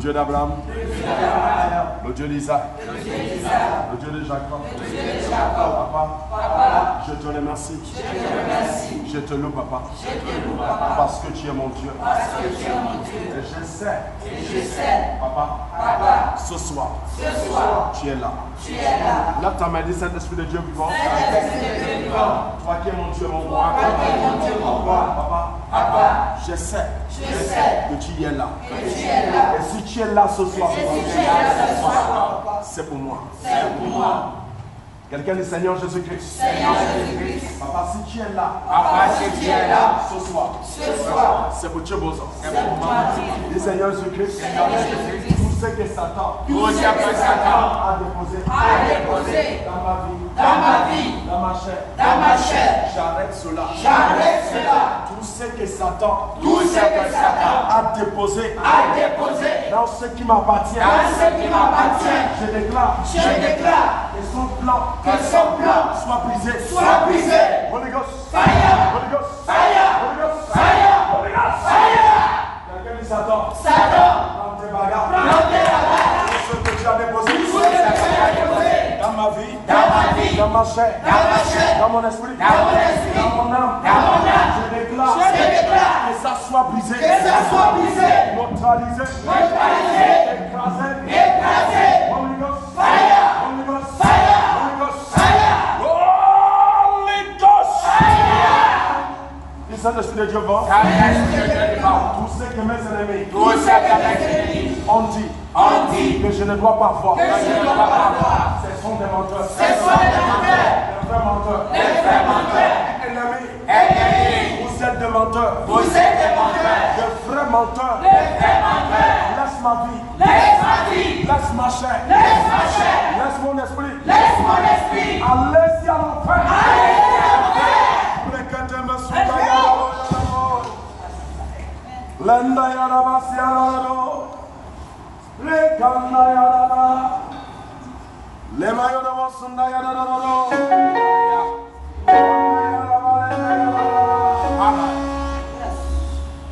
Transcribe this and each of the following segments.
Dieu d'Abraham, le Dieu d'Isaac, le Dieu de Jacob. Papa, je te remercie. Je te loue, papa. Parce que tu es mon Dieu. Et je sais, papa, ce soir, tu es là. Là, tu m'as dit, Saint-Esprit de Dieu vivant. Toi qui es mon Dieu, mon roi. Papa, je sais que tu es là. Et si tu es là ce soir, c'est pour moi. Quelqu'un dit Seigneur Jésus-Christ. Papa, si tu es là, ce soir, c'est pour Dieu Bozo. Dis Seigneur Jésus-Christ. Tout ce que Satan a déposé dans ma vie, dans ma chair, j'arrête cela. Tout ce que Satan a déposé dans ce qui m'appartient, je déclare que son plan soit brisé. Holy Ghost, fire! Holy Ghost, fire! Holy Ghost, fire! Holy Ghost, fire! Quelqu'un dit Satan, prends tes bagages. Tout ce que tu as déposé dans ma vie, dans ma chair, dans mon esprit, dans mon âme, je déclare que ça soit brisé, neutralisé, écrasé. Holy Ghost, fire! Holy Ghost, fire! Holy Ghost, fire! Holy Ghost, fire! Il Saint-Esprit de Dieu va. Tout ce que mes ennemis ont dit que je ne dois pas voir. Ce sont des menteurs. Des vrais menteurs. Ennemis. Vous êtes des menteurs. Des vrais menteurs. Laisse ma vie. Laisse ma chair. Laisse mon esprit. Allez-y à l'enfer. Lenda yaraba siarado, le kanda yaraba, le mayodo sunda yarado.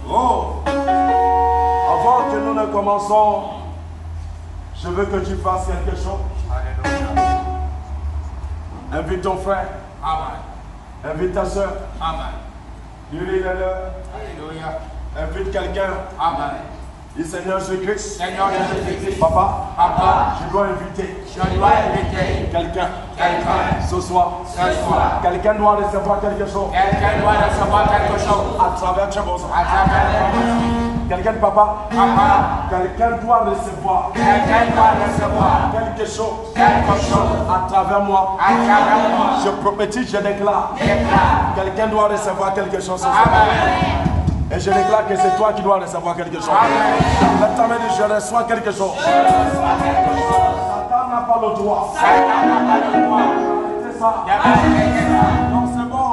Oh, avant que nous ne commençons, je veux que tu fasses quelque chose. Invite ton frère. Invite ta soeur. Dis-lui Alléluia. Invite quelqu'un. Dis Seigneur Jésus-Christ. Papa, je dois inviter quelqu'un. Ce soir. Quelqu'un doit recevoir quelque chose. À travers Tchèbozo. Quelqu'un, papa. Quelqu'un doit recevoir quelque chose à travers moi. Je prophétise, je déclare. Quelqu'un doit recevoir quelque chose ce soir. Et je déclare que c'est toi qui dois recevoir quelque chose. Lève ta main et je reçois quelque chose. Satan n'a pas le droit. C'est ça. Non, c'est bon.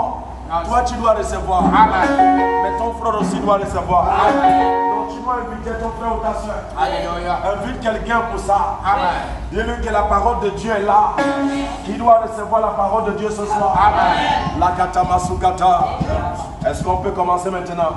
Toi, tu dois recevoir. Mais ton frère aussi doit recevoir. Donc, tu dois inviter ton frère ou ta soeur. Invite quelqu'un pour ça. Dis-lui que la parole de Dieu est là. Qui doit recevoir la parole de Dieu ce soir. La katamasukata. Est-ce qu'on peut commencer maintenant?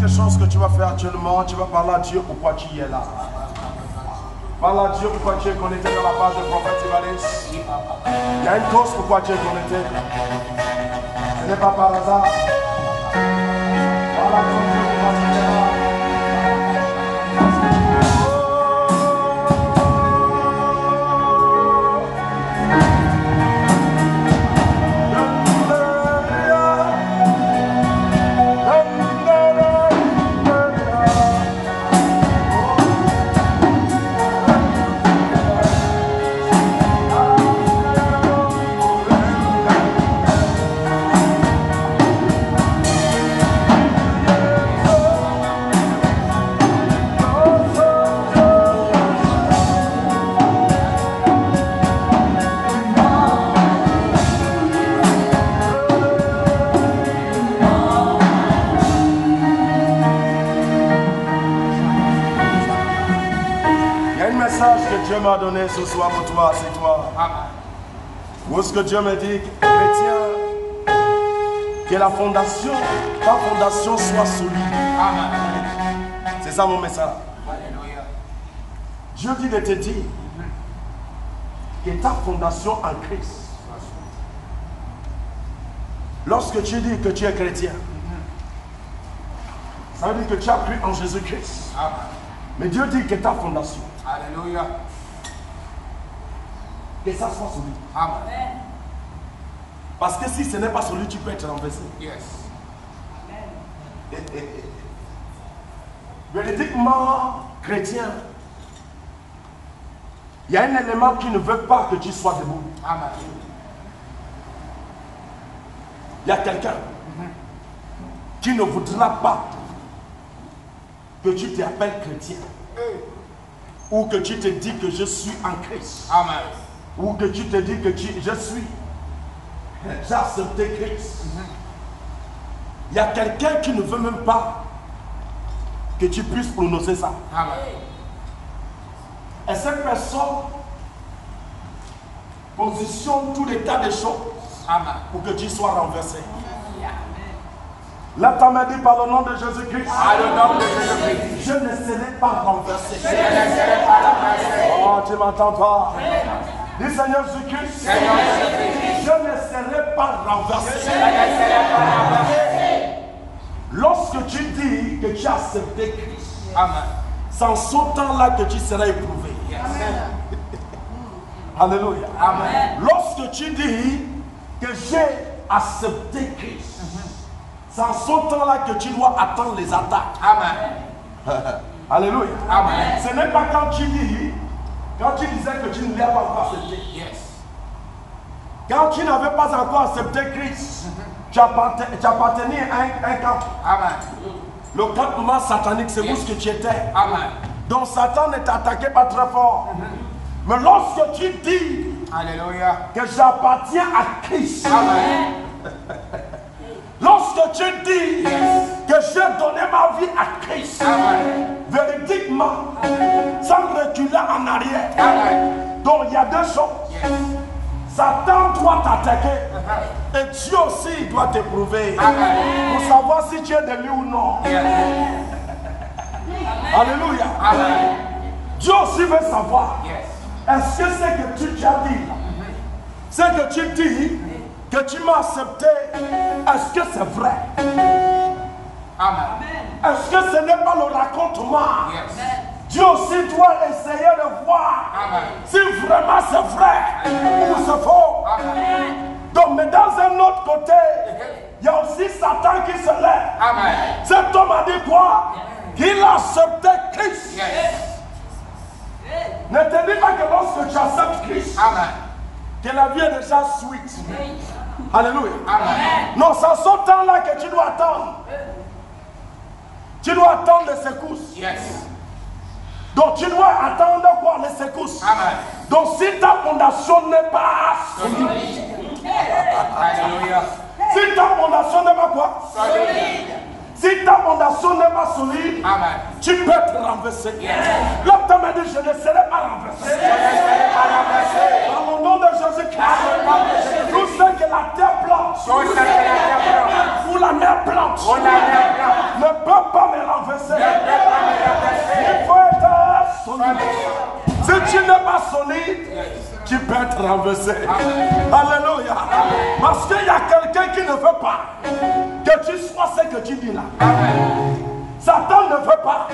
quelque chose que tu vas faire actuellement. Tu vas parler à Dieu pourquoi tu es là. Parle à Dieu pourquoi tu es connecté dans la page de prophète Ivalis. Il y a une cause pourquoi tu es connecté. Ce n'est pas par hasard. Parle à Dieu pourquoi tu es là. Dieu m'a donné ce soir pour toi, c'est toi. Où est-ce que Dieu me dit, chrétien, que la fondation, ta fondation soit solide. C'est ça mon message. Alléluia. Dieu dit de te dire que ta fondation en Christ. Lorsque tu dis que tu es chrétien, ça veut dire que tu as cru en Jésus-Christ. Mais Dieu dit que ta fondation. Alléluia. Que ça soit solide. Amen. Parce que si ce n'est pas solide, tu peux être renversé. Yes. Amen. Véridiquement, chrétien, il y a un élément qui ne veut pas que tu sois debout. Amen. Il y a quelqu'un qui ne voudra pas que tu t'appelles chrétien. Ou que tu te dis que je suis en Christ. Amen. Ou que tu te dis que je suis. J'ai accepté Christ. Il y a quelqu'un qui ne veut même pas que tu puisses prononcer ça. Amen. Et cette personne positionne tout l'état des choses. Amen. Pour que tu sois renversé. Là, tu m'as dit par le nom de Jésus-Christ. Par le nom de Jésus-Christ. Je ne serai pas renversé. Je ne serai pas renversé. Oh, tu ne m'entends pas. Dis Seigneur Jésus-Christ. Seigneur Jésus-Christ. Je ne serai pas renversé. Je ne serai pas renversé. Lorsque tu dis que tu as accepté Christ, amen, c'est en ce temps-là que tu seras éprouvé. Yes. Amen. Alléluia. Amen. Lorsque tu dis que j'ai accepté Christ, c'est en ce temps-là que tu dois attendre les attaques. Amen. Alléluia. Amen. Ce n'est pas quand tu dis, quand tu disais que tu ne l'as pas encore accepté. Yes. Quand tu n'avais pas encore accepté Christ, tu appartenais à un camp. Amen. Le campement satanique, c'est où ce que tu étais. Amen. Donc Satan ne t'attaquait pas très fort. Mais lorsque tu dis, alléluia, que j'appartiens à Christ. Amen. Lorsque tu dis que j'ai donné ma vie à Christ, amen, véridiquement, sans reculer en arrière, amen, donc il y a deux choses. Yes. Satan doit t'attaquer, et Dieu aussi doit t'éprouver pour savoir si tu es de lui ou non. Yes. Alléluia. Amen. Dieu aussi veut savoir, yes, est-ce que c'est que tu as dit, c'est que tu dis que tu m'as accepté, est-ce que c'est vrai? Amen. Est-ce que ce n'est pas le racontement? Yes. Dieu aussi doit essayer de voir, amen, si vraiment c'est vrai ou c'est faux. Amen. Donc, mais dans un autre côté, il y a aussi Satan qui se lève. Amen. Cet homme a dit quoi? Qu'il a accepté Christ. Yes. Ne te dis pas que lorsque tu acceptes Christ, amen, que la vie est déjà sweet. Alléluia. Amen. Non, c'est ce temps-là que tu dois attendre. Tu dois attendre les secousses. Yes. Donc tu dois attendre quoi? Les secousses. Amen. Donc si ta fondation n'est pas solide. Alléluia. Si ta fondation n'est pas quoi? Solide. Si ta fondation n'est pas solide, amen, tu peux te renverser. Yes. L'homme m'a dit, je ne serai pas renversé. Je ne serai pas renversé. Dans le nom de Jésus-Christ. Nous savons que la terre blanche. ou la mer plante ne peut pas me renverser. Il faut être solide. Si tu n'es pas solide, tu peux être renversé. Alléluia. Parce qu'il y a quelqu'un qui ne veut pas que tu sois ce que tu dis là. Satan ne veut pas.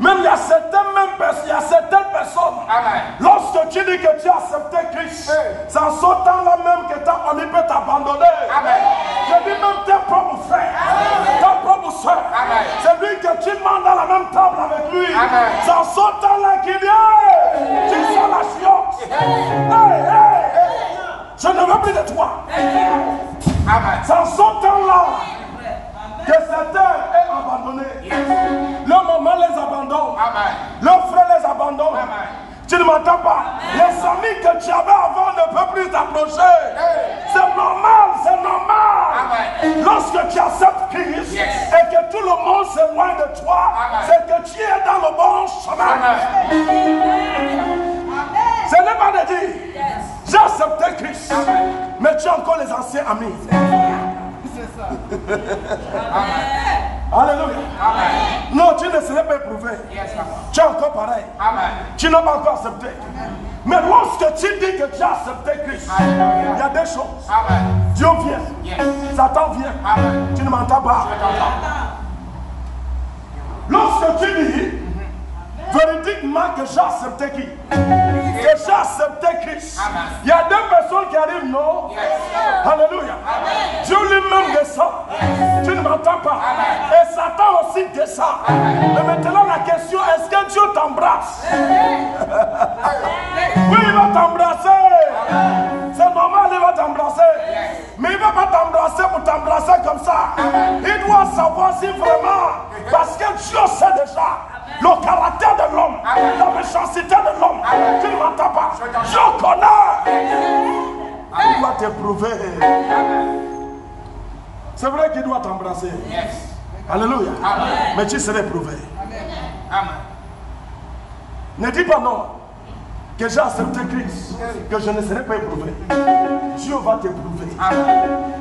Même il y a certaines personnes, lorsque tu dis que tu as accepté Christ, c'est en ce temps-là même que on peut t'abandonner. Je dis même tes propres frères, tes propres soeurs, c'est lui que tu manges dans la même table avec lui. C'est en ce temps-là qu'il dit, tu sors la chiotte. Je ne veux plus de toi. C'est en ce temps-là que certains est abandonné. Leur maman les abandonne. Leurs frères les abandonnent. Tu ne m'entends pas? Les amis que tu avais avant ne peuvent plus t'approcher. C'est normal, c'est normal. Lorsque tu acceptes Christ et que tout le monde s'éloigne de toi, c'est que tu es dans le bon chemin. Ce n'est pas de dire, j'ai accepté Christ, mais tu as encore les anciens amis. Alléluia. Non, tu ne serais pas éprouvé. Tu es encore pareil. Tu n'as pas encore accepté. Mais lorsque tu dis que tu as accepté Christ, il y a des choses. Dieu vient. Satan vient. Tu ne m'entends pas. Lorsque tu dis véridiquement que j'ai accepté qui? Que j'ai accepté Christ. Il y a deux personnes qui arrivent, non? Alléluia. Dieu lui-même descend. Tu ne m'entends pas. Et Satan aussi descend. Mais maintenant la question, est-ce que Dieu t'embrasse? Oui, il va t'embrasser. C'est normal, il va t'embrasser. Mais il ne va pas t'embrasser pour t'embrasser comme ça. Il doit savoir si vraiment, parce que Dieu sait déjà le caractère de l'homme, la méchanceté de l'homme. Tu ne m'entends pas. Je connais. Il doit t'éprouver. C'est vrai qu'il doit t'embrasser. Alléluia. Mais tu serais éprouvé. Ne dis pas non. Que j'ai accepté Christ, que je ne serai pas éprouvé. Dieu va t'éprouver.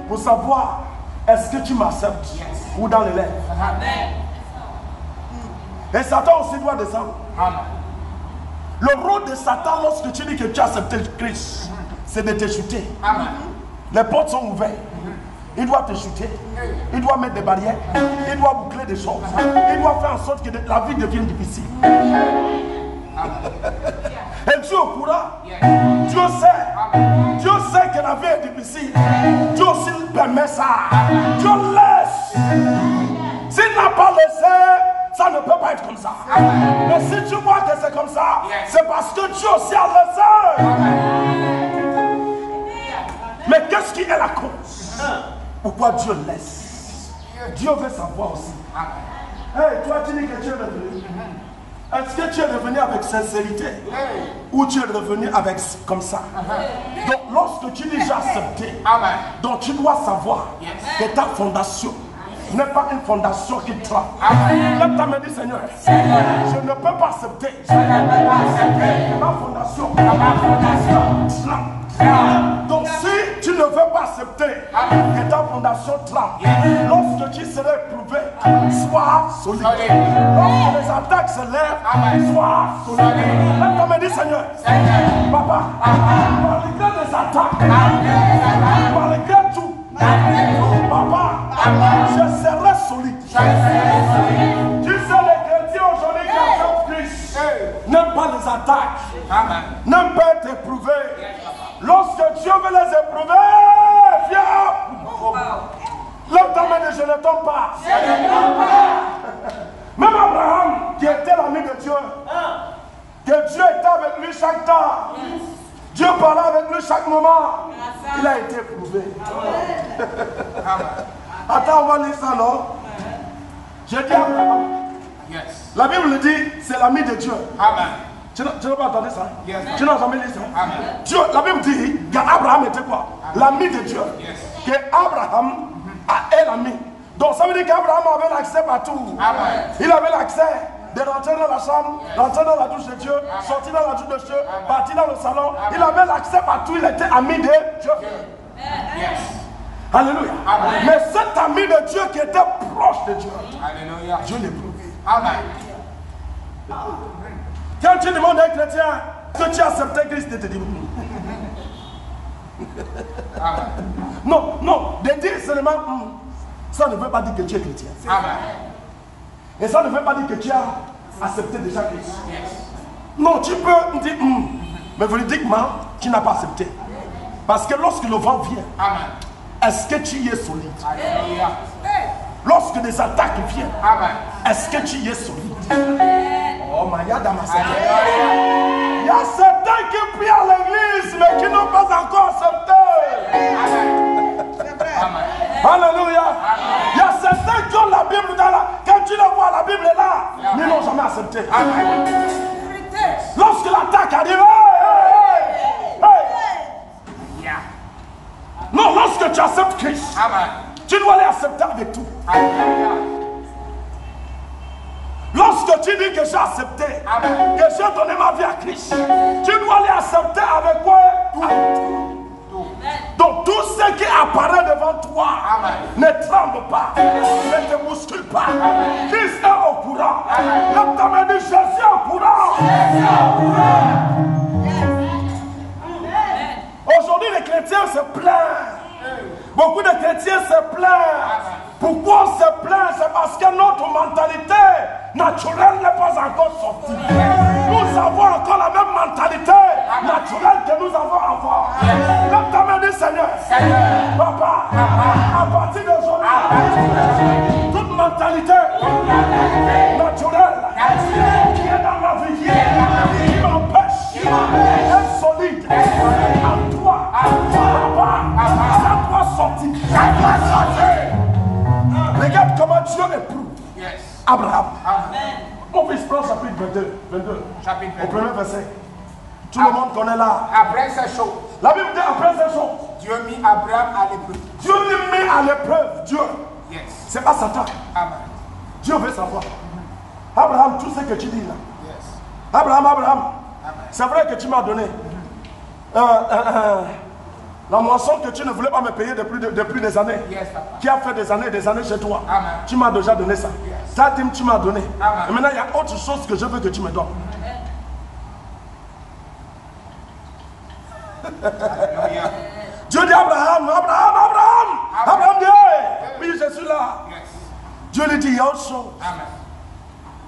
Pour savoir, est-ce que tu m'acceptes ou dans les lèvres. Et Satan aussi doit descendre. Le rôle de Satan lorsque tu dis que tu as accepté Christ, c'est de te chuter. Les portes sont ouvertes. Il doit te chuter. Il doit mettre des barrières. Il doit boucler des choses. Il doit faire en sorte que la vie devienne difficile. Et Dieu au courant. Dieu sait que la vie est difficile. Dieu aussi permet ça. Dieu laisse. S'il n'a pas laissé, ça ne peut pas être comme ça. Mais si tu vois que c'est comme ça, c'est parce que Dieu aussi a laissé. Mais qu'est-ce qui est la cause? Pourquoi Dieu laisse? Dieu veut savoir aussi. Hey, toi tu dis que tu es revenu. Est-ce que tu es revenu avec sincérité? Ou tu es revenu avec comme ça? Donc lorsque tu dis j'ai accepté, donc tu dois savoir que ta fondation n'est pas une fondation qui tremble. Lève ta main, dis Seigneur, je ne peux pas accepter que ma fondation tremble. Donc si tu ne veux pas accepter que ta fondation tremble, lorsque tu seras éprouvé, sois solide. Lorsque les attaques se lèvent, sois solide. Lève ta main, dis Seigneur, Papa, malgré les attaques, malgré tout, Papa, je serai solide. Tu sais, les chrétiens aujourd'hui qui acceptent Christ n'aiment pas les attaques, n'aiment pas être éprouvés. Lorsque Dieu veut les éprouver, viens. Lève ta main et je ne tombe pas. Même Abraham, qui était l'ami de Dieu, que Dieu était avec lui chaque temps, Dieu parlait avec lui chaque moment, il a été éprouvé. Attends, on va lire ça, non? J'ai dit Abraham. La Bible dit, c'est l'ami de Dieu. Amen. Tu n'as pas entendu ça? Tu n'as jamais lu ça? Dieu, la Bible dit qu'Abraham était quoi? L'ami de Dieu. Que Abraham est l'ami. Donc ça veut dire qu'Abraham avait l'accès partout. Il avait l'accès de rentrer dans la chambre, rentrer dans la douche de Dieu, sortir dans la douche de Dieu, partir dans le salon. Il avait l'accès partout. Il était ami de Dieu. Alléluia. Mais cet ami de Dieu qui était proche de Dieu, Alléluia. Dieu l'éprouve. Amen. Quand tu demandes à un chrétien que tu acceptes Christ, il te dit Amen. non, non, de dire seulement ça ne veut pas dire que tu es chrétien. Amen. Et ça ne veut pas dire que tu as accepté déjà Christ. Non, tu peux dire mais véridiquement, tu n'as pas accepté. Parce que lorsque le vent vient, Amen. est-ce que tu y es solide? Alléluia. Lorsque des attaques viennent, Amen. est-ce que tu y es solide? Oh, my God, il y a certains qui prient à l'église, mais qui n'ont pas encore accepté. Amen. Alléluia. Il y a certains qui ont la Bible dans la... Quand tu le vois, la Bible est là, mais ils n'ont jamais accepté. Amen. Lorsque l'attaque arrive, non, lorsque tu acceptes Christ, Amen. tu dois l'accepter avec tout. Alléluia. Lorsque tu dis que j'ai accepté, Amen. que j'ai donné ma vie à Christ, tu dois l'accepter avec quoi? Tout. Donc tout ce qui apparaît devant toi, Amen. ne tremble pas, ne te bouscule pas. Christ est au courant. Lève ta main et dis, je suis au courant. Aujourd'hui, les chrétiens se plaignent. Beaucoup de chrétiens se plaignent. Pourquoi on se plaint? C'est parce que notre mentalité naturelle n'est pas encore sortie. Nous avons encore la même mentalité naturelle que nous avons avant. Lève ta main et dis, Seigneur, Papa, à partir d'aujourd'hui, toute mentalité naturelle qui est dans ma vie, qui m'empêche d'être solide en toi, Papa, ça doit sortir. Regarde comment Dieu éprouve Abraham. Mon fils, prends chapitre 22. Chapitre Au 22. premier verset. Tout le monde connaît là. Après ces choses, La Bible dit après ces choses, Dieu mit Abraham à l'épreuve. Dieu lui met à l'épreuve. Dieu, Yes. c'est pas Satan. Amen. Dieu veut savoir. Abraham, tout ce que tu dis là. Yes. Abraham, Amen. c'est vrai que tu m'as donné la moisson que tu ne voulais pas me payer depuis des années. Yes, Papa. Qui a fait des années chez toi. Amen. Tu m'as déjà donné ça. Yes. Ta dîme, tu m'as donné. Amen. Et maintenant, il y a autre chose que je veux que tu me donnes. Alléluia. Dieu dit Abraham, Abraham dit, hey, oui, je suis là. Yes. Dieu lui dit, il y a autre chose. Amen.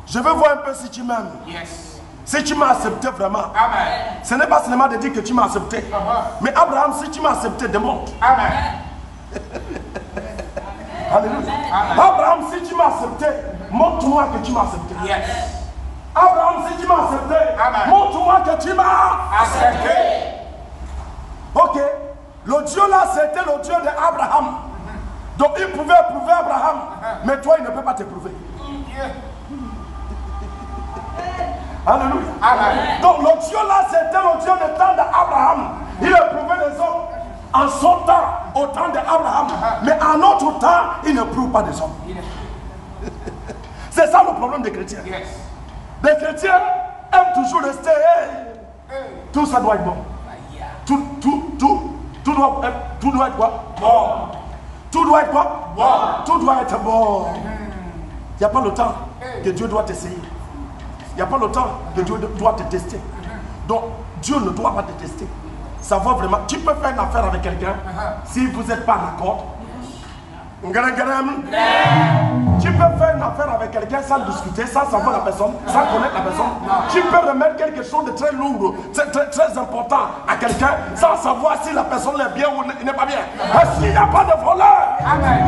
Je veux voir un peu si tu m'aimes. Yes. Si tu m'as accepté vraiment. Amen. Ce n'est pas seulement de dire que tu m'as accepté. Mais Abraham, si tu m'as accepté, demande. Amen. Alléluia. Amen. Abraham, si tu m'as accepté, montre-moi que tu m'as accepté. Yes. Abraham, si tu m'as accepté, Amen. montre-moi que tu m'as Accepté. Ok. Le Dieu là, c'était le Dieu d'Abraham. Donc il pouvait éprouver Abraham. Mais toi, il ne peut pas t'éprouver. Yeah. Alléluia. Amen. Donc le Dieu là, c'était le Dieu du temps d'Abraham. Il éprouvait les hommes en son temps, au temps d'Abraham. Mais en notre temps, il n'éprouve pas des hommes. C'est ça le problème des chrétiens. Yes. Les chrétiens aiment toujours rester. Hey, tout ça doit être bon. Tout doit être quoi? Bon. Tout doit être quoi? Bon. Tout doit être bon. Il n'y a pas le temps que Dieu doit t'essayer. Il n'y a pas le temps que Dieu doit te tester. Donc, Dieu ne doit pas te tester. Savoir vraiment, tu peux faire une affaire avec quelqu'un si vous n'êtes pas en accord. Tu peux faire une affaire avec quelqu'un sans discuter, sans savoir la personne, sans connaître la personne. Tu peux remettre quelque chose de très lourd, très important à quelqu'un sans savoir si la personne est bien ou n'est pas bien. Parce qu'il n'y a pas de voleur. Amen.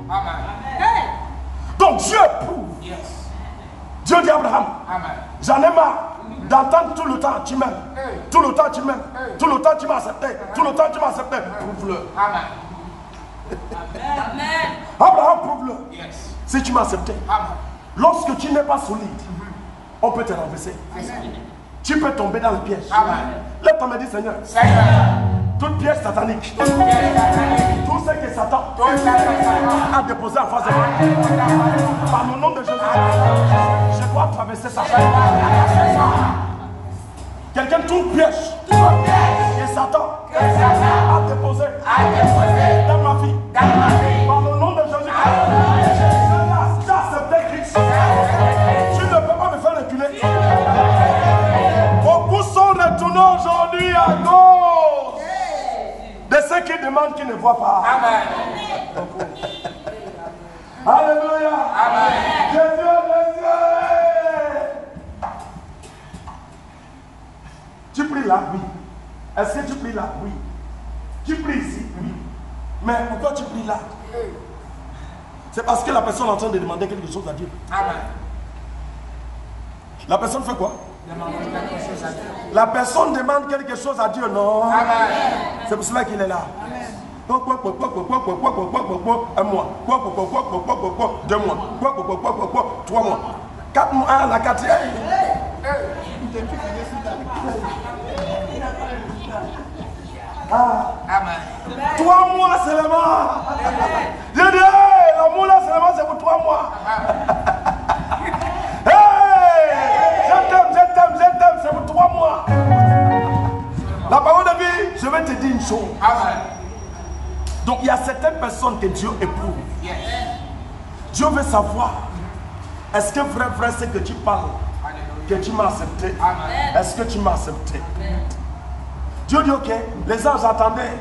Amen. Donc Dieu prouve. Yes. Dieu dit à Abraham, Amen. j'en ai marre d'entendre tout le temps tu m'aimes. Tout le temps tu m'aimes. Tout le temps tu m'as accepté. Tout le temps tu m'as accepté. Prouve-le. Amen. Abraham, prouve-le. Yes. Si tu m'as accepté. Amen. Lorsque tu n'es pas solide, on peut te renverser. Tu peux tomber dans le piège. Amen. Lève ta main et dis Seigneur, Seigneur. toute piège satanique, Tout ce qui est satanique. tout ce que Satan Tout ce qui est satanique. a déposé en face de moi, par le nom de Jésus, je dois traverser sa chaîne. Quelqu'un tout piège. Et Satan a déposé dans ma vie. Par le nom de Jésus-Christ. J'ai accepté Christ. Tu ne peux pas me faire reculer. Beaucoup sont retournés aujourd'hui à cause de ceux qui demandent, qui ne voient pas. Amen. Alléluia. Amen. Jésus est Dieu. Tu pries là? Oui. Est-ce que tu pries là? Oui. Tu pries ici? Oui. Mais pourquoi tu pries là? C'est parce que la personne est en train de demander quelque chose à Dieu. Amen. La personne fait quoi? Demande quelque chose à Dieu. La personne demande quelque chose à Dieu, non? Amen. C'est pour cela qu'il est là. Un mois, 2 mois, 3 mois, 4 mois, la quatrième. Amen. 3 mois seulement. Je dis, hey, l'amour là seulement c'est pour 3 mois. Hey, je t'aime, c'est pour 3 mois. La parole de vie, je vais te dire une chose. Amen. Donc il y a certaines personnes que Dieu éprouve. Yes. Dieu veut savoir, est-ce que vrai, c'est que tu parles, que tu m'as accepté? Amen. Est-ce que tu m'as accepté? Dieu dit, ok, les anges attendaient.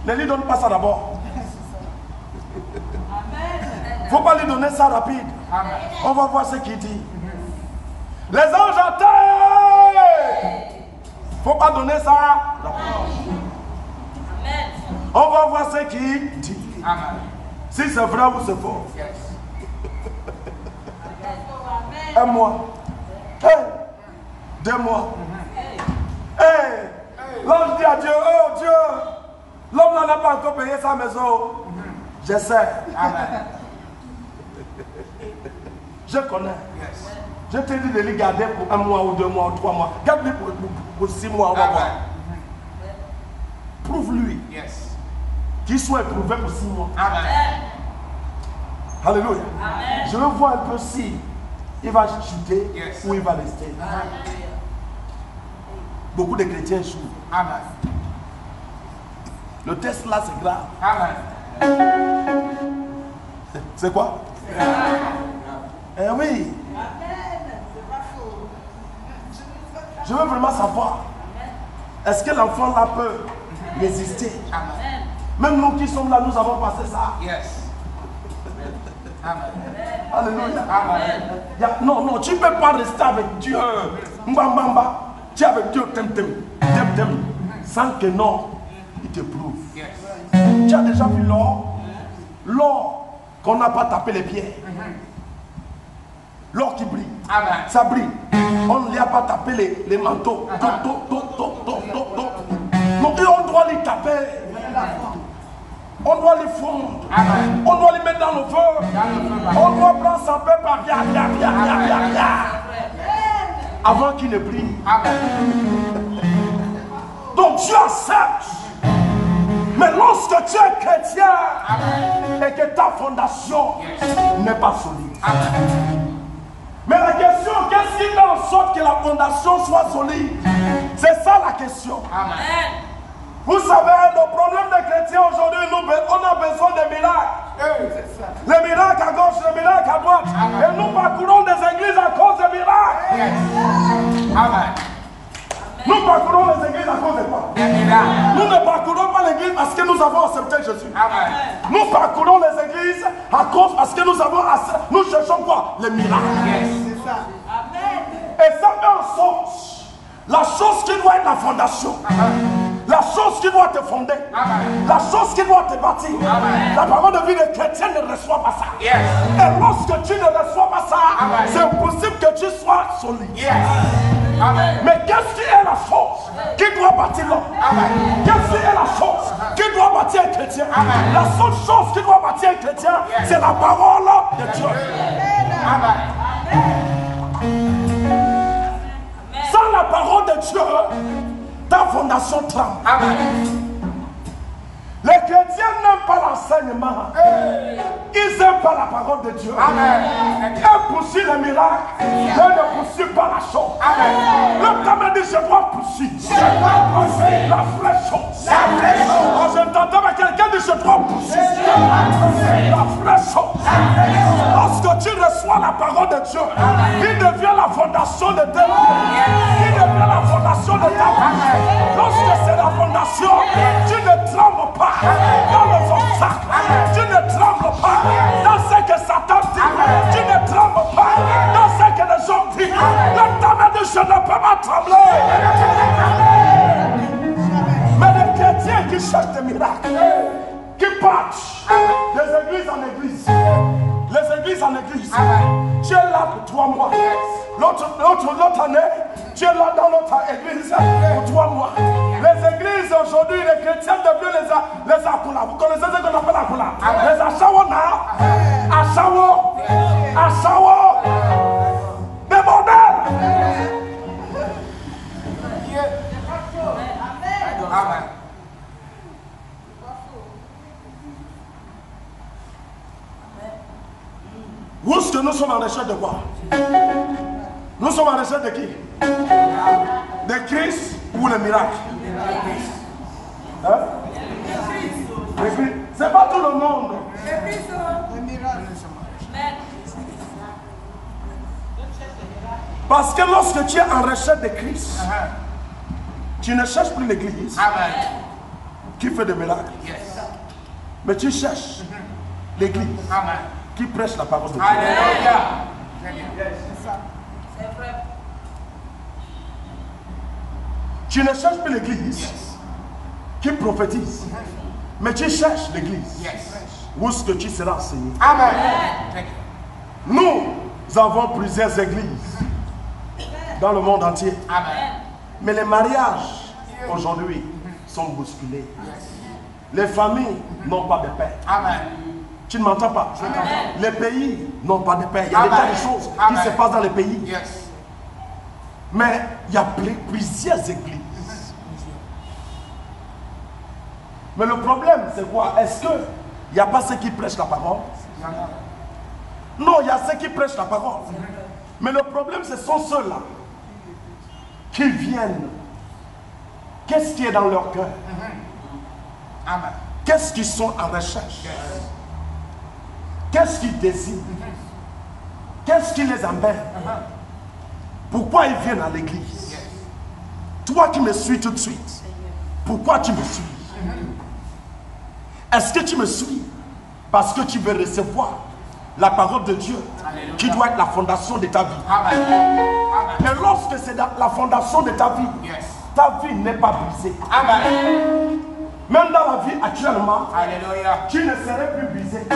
Ne lui donne pas ça d'abord. Il ne faut pas lui donner ça rapide. Amen. On va voir ce qu'il dit. Les anges attendent. Il ne faut pas donner ça rapide. On va voir ce qu'il dit. Amen. Si c'est vrai ou c'est faux. Yes. 1 mois. Hey. 2 mois. Hey. L'ange dit à Dieu, oh Dieu, l'homme n'a pas encore payé sa maison. Je sais. Amen. Je connais. Yes. Je te dis de les garder pour 1 mois ou 2 mois ou 3 mois. Garde-les pour 6 mois, on va voir. Prouve-lui Yes. qu'il soit éprouvé pour 6 mois. Amen. Alléluia. Amen. Je veux voir un peu si il va chuter Yes. ou il va rester. Beaucoup de chrétiens échouent. Amen. Le test là, c'est grave. Amen. C'est quoi? Eh oui. Je veux vraiment savoir. Est-ce que l'enfant là peut résister? Amen. Même nous qui sommes là, nous avons passé ça. Yes. Amen. Alléluia. Amen. Non, tu ne peux pas rester avec Dieu. Mbamba. Tu es avec Dieu, tem. Sans que non, il te prouve. Yes. Tu as déjà vu l'or? L'or qu'on n'a pas tapé les pieds. L'or qui brille. Amen. Ça brille. On ne lui a pas tapé les manteaux. Donc on doit les taper. On doit les fondre. Amen. On doit les mettre dans le feu. On doit prendre son peu par bien. Avant qu'il ne brille. Amen. Donc Dieu accepte. Mais lorsque tu es chrétien, Amen. et que ta fondation n'est pas solide. Amen. Mais la question, qu'est-ce qui fait en sorte que la fondation soit solide? C'est ça la question. Amen. Vous savez, nos problèmes de chrétiens aujourd'hui, on a besoin de miracles. Les miracles à gauche, les miracles à droite. Amen. Et nous parcourons des églises à cause des miracles. Yes. Amen. Nous parcourons les églises à cause de quoi? Des miracles. Nous ne parcourons pas l'église parce que nous avons accepté Jésus. Amen. Nous parcourons les églises à cause parce que nous cherchons quoi? Les miracles. Yes. Et ça fait en sorte, la chose qui doit être la fondation, la chose qui doit te fonder, Amen. la chose qui doit te bâtir, Amen. la parole de vie des chrétiens ne reçoit pas ça. Yes. Et lorsque tu ne reçois pas ça, Amen. c'est impossible que tu sois solide. Yes. Amen. Mais qu'est-ce qui est la force qui doit bâtir l'homme? Amen. Qu'est-ce qui est la force qui doit bâtir un chrétien? Amen. La seule chose qui doit bâtir un chrétien, Yes. c'est la parole de Dieu. Amen. Sans la parole de Dieu, ta fondation tremble. Amen. Les chrétiens n'aiment pas l'enseignement. enseignements. Ils n'aiment pas la parole de Dieu. Ils poursuivent les miracles. Ils ne poursuivent pas la chose. Le temps me dit, je dois poursuivre. La vraie chose. Quand je t'entends, quelqu'un dit, je dois poursuivre. La vraie chose. Lorsque tu reçois la parole de Dieu, il devient la fondation de ta vie. Il devient la fondation de ta vie. Lorsque c'est la fondation, tu ne trembles pas dans les obstacles. Tu ne trembles pas dans ce que Satan dit. Tu ne trembles pas dans ce que les gens disent. Le temps me dit, je ne peux pas trembler. Mais les chrétiens qui cherchent des miracles, qui partent des églises en église, les églises en église, tu es là pour 3 mois. L'autre année, tu es là dans notre église pour 3 mois. Les églises aujourd'hui, les chrétiens deviennent les Akula. Vous connaissez ce qu'on appelle Akula? Les Achawo, des bordels. Amen. Où est-ce que nous sommes en recherche de quoi? Nous sommes en recherche de qui? De Christ ou le miracle? Hein? C'est pas tout le monde. Parce que lorsque tu es en recherche de Christ, tu ne cherches plus l'église qui fait des miracles. Mais tu cherches l'église qui prêche la parole de Dieu. C'est vrai. Tu ne cherches plus l'église qui prophétise, mais tu cherches l'église où est-ce que tu seras enseigné. Amen. Nous avons plusieurs églises dans le monde entier. Mais les mariages aujourd'hui sont bousculés. Les familles n'ont pas de paix. Tu ne m'entends pas? Les pays n'ont pas de paix. Il y a des tas de choses qui se passent dans les pays. Mais il y a plusieurs églises. Mais le problème, c'est quoi? Est-ce qu'il n'y a pas ceux qui prêchent la parole? Non, il y a ceux qui prêchent la parole. Mais le problème, ce sont ceux-là qui viennent. Qu'est-ce qui est dans leur cœur? Qu'est-ce qu'ils sont en recherche? Qu'est-ce qu'ils désirent? Qu'est-ce qui les emmène? Pourquoi ils viennent à l'église? Toi qui me suis tout de suite, pourquoi tu me suis? Est-ce que tu me suis parce que tu veux recevoir la parole de Dieu qui doit être la fondation de ta vie? Et lorsque c'est la fondation de ta vie n'est pas brisée. Même dans la vie actuellement, tu ne serais plus brisé.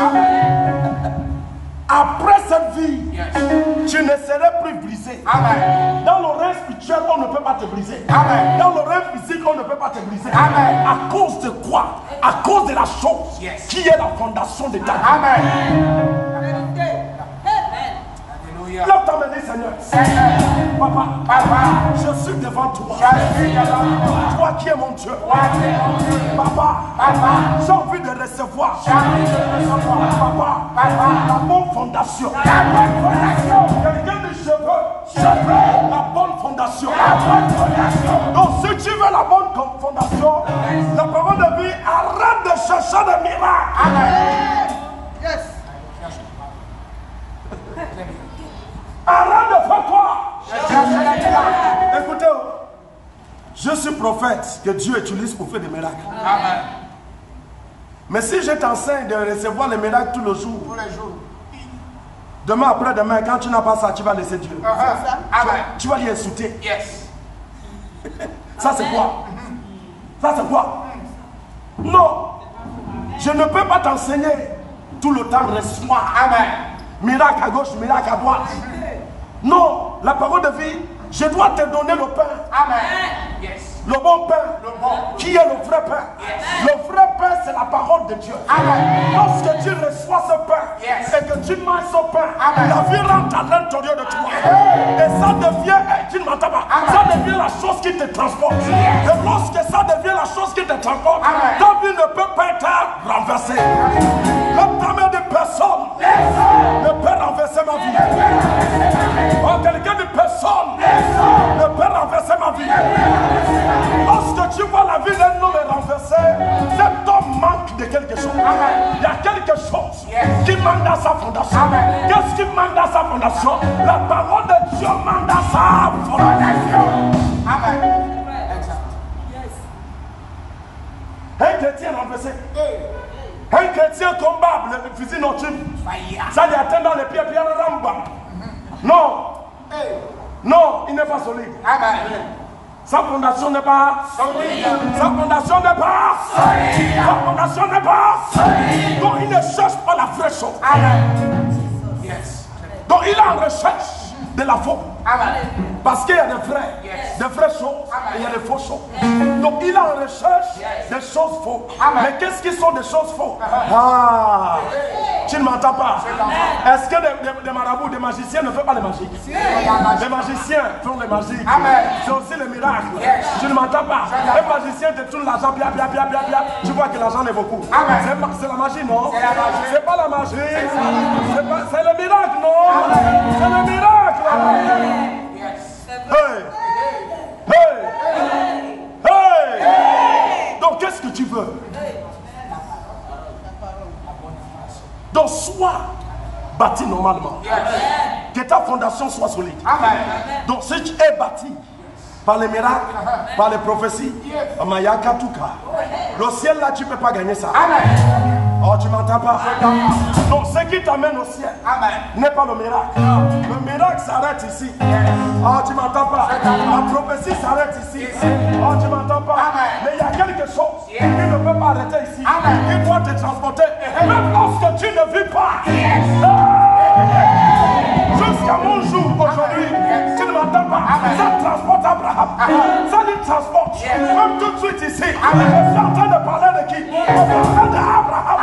Après cette vie, tu ne serais plus brisé. Dans le règne spirituel, on ne peut pas te briser. Dans le règne physique, on ne peut pas te briser. À cause de quoi? À cause de la chose qui est la fondation de ta vie. Lève ta main, Seigneur. Papa, je suis devant toi. Toi qui es mon Dieu. Papa, j'ai envie de recevoir. Papa, la bonne fondation. Quelqu'un dit je veux la bonne fondation. Donc si tu veux la bonne fondation, la parole de vie, arrête de chercher des miracles. Arrête de faire quoi? Écoutez, je suis prophète que Dieu utilise pour faire des miracles. Mais si je t'enseigne de recevoir les miracles tous les jours, demain après-demain, quand tu n'as pas ça, tu vas laisser Dieu. Tu vas lui insulter. Ça c'est quoi? Ça c'est quoi? Non. Je ne peux pas t'enseigner tout le temps recevoir. Miracle à gauche, miracle à droite. Non, la parole de vie, je dois te donner le pain. Le bon pain, qui est le vrai pain. Le vrai pain, c'est la parole de Dieu. Lorsque tu reçois ce pain et que tu manges ce pain, la vie rentre à l'intérieur de toi. Et ça devient, tu ne m'entends pas, ça devient la chose qui te transporte. Et lorsque ça devient la chose qui te transporte, ta vie ne peut pas être renversée. Même ta main de personne ne peut renverser ma vie. Oh, quelqu'un de personne ne peut renverser ma vie. Lorsque tu vois la vie d'un homme renversée, cet homme manque de quelque chose. Il y a quelque chose qui manque dans sa fondation. Qu'est-ce qui manque dans sa fondation? La parole de Dieu manque dans sa fondation. Amen. Un chrétien renversé. Un chrétien tombable, le fusil nocturne. Ça lui atteint dans les pieds, puis il ramba. Non. Non, il n'est pas solide. Sa fondation n'est pas solide. Sa fondation n'est pas solide. Sa fondation n'est pas solide. Donc il ne cherche pas la vraie chose. Donc il est en recherche de la faux. Parce qu'il y a des vraies choses et il y a des fausses choses. Donc il est en recherche des choses fausses. Mais qu'est-ce qui sont des choses fausses? Ah, tu ne m'entends pas? Est-ce que des marabouts, des magiciens ne font pas les magiques? Les magiciens font les magiques. C'est aussi les miracles. Tu ne m'entends pas? Les magiciens te tournent l'argent, bien. Tu vois que l'argent est beaucoup. C'est la magie, non? C'est pas la magie. C'est le miracle, non? C'est le miracle. Hey! Donc qu'est-ce que tu veux? Donc sois bâti normalement. Que ta fondation soit solide. Donc si tu es bâti par les miracles, par les prophéties, le ciel là tu ne peux pas gagner ça. Oh, tu m'entends pas? Donc ce qui t'amène au ciel n'est pas le miracle. Le miracle s'arrête ici. Oh, tu m'entends pas? La prophétie s'arrête ici. Oh, tu m'entends pas? Mais il y a quelque chose qui ne peut pas arrêter ici. Il doit te transporter. Même lorsque tu ne vis pas. Jusqu'à mon jour aujourd'hui, tu ne m'entends pas? Ça transporte Abraham. Ça lui transporte. Même tout de suite ici. Je suis en train de parler de qui? On parle d'Abraham.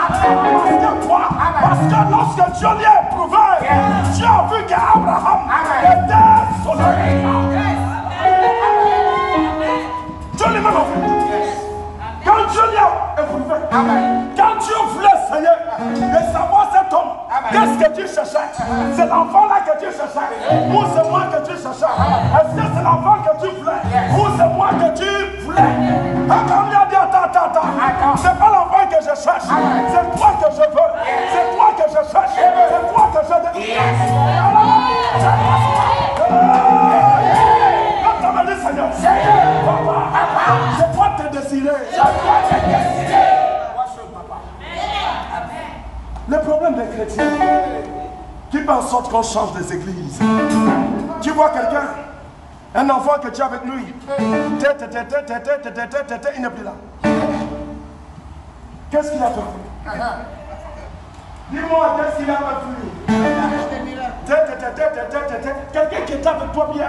Parce que lorsque Dieu lui a éprouvé, Dieu a vu qu'Abraham était solide. Dieu lui-même a vu. Quand Dieu lui a éprouvé, quand Dieu voulait essayer de savoir cet homme, qu'est-ce que tu cherchais? C'est l'enfant là que tu cherchais? Ou c'est moi que tu cherchais? Est-ce que c'est l'enfant que tu voulais? Ou c'est moi que tu voulais? Abraham lui a dit attends, c'est pas l'enfant que je cherche, c'est toi que je veux, c'est toi que je cherche, c'est toi que je veux. Quand tu m'as dit Seigneur, je dois te désirer. Le problème des chrétiens qui fait en sorte qu'on change des églises. Tu vois quelqu'un, un enfant que tu as avec lui, il n'est plus là. Qu'est-ce qu'il a fait? Dis-moi, qu'est-ce qu'il a fait? Quelqu'un qui est avec toi, bien.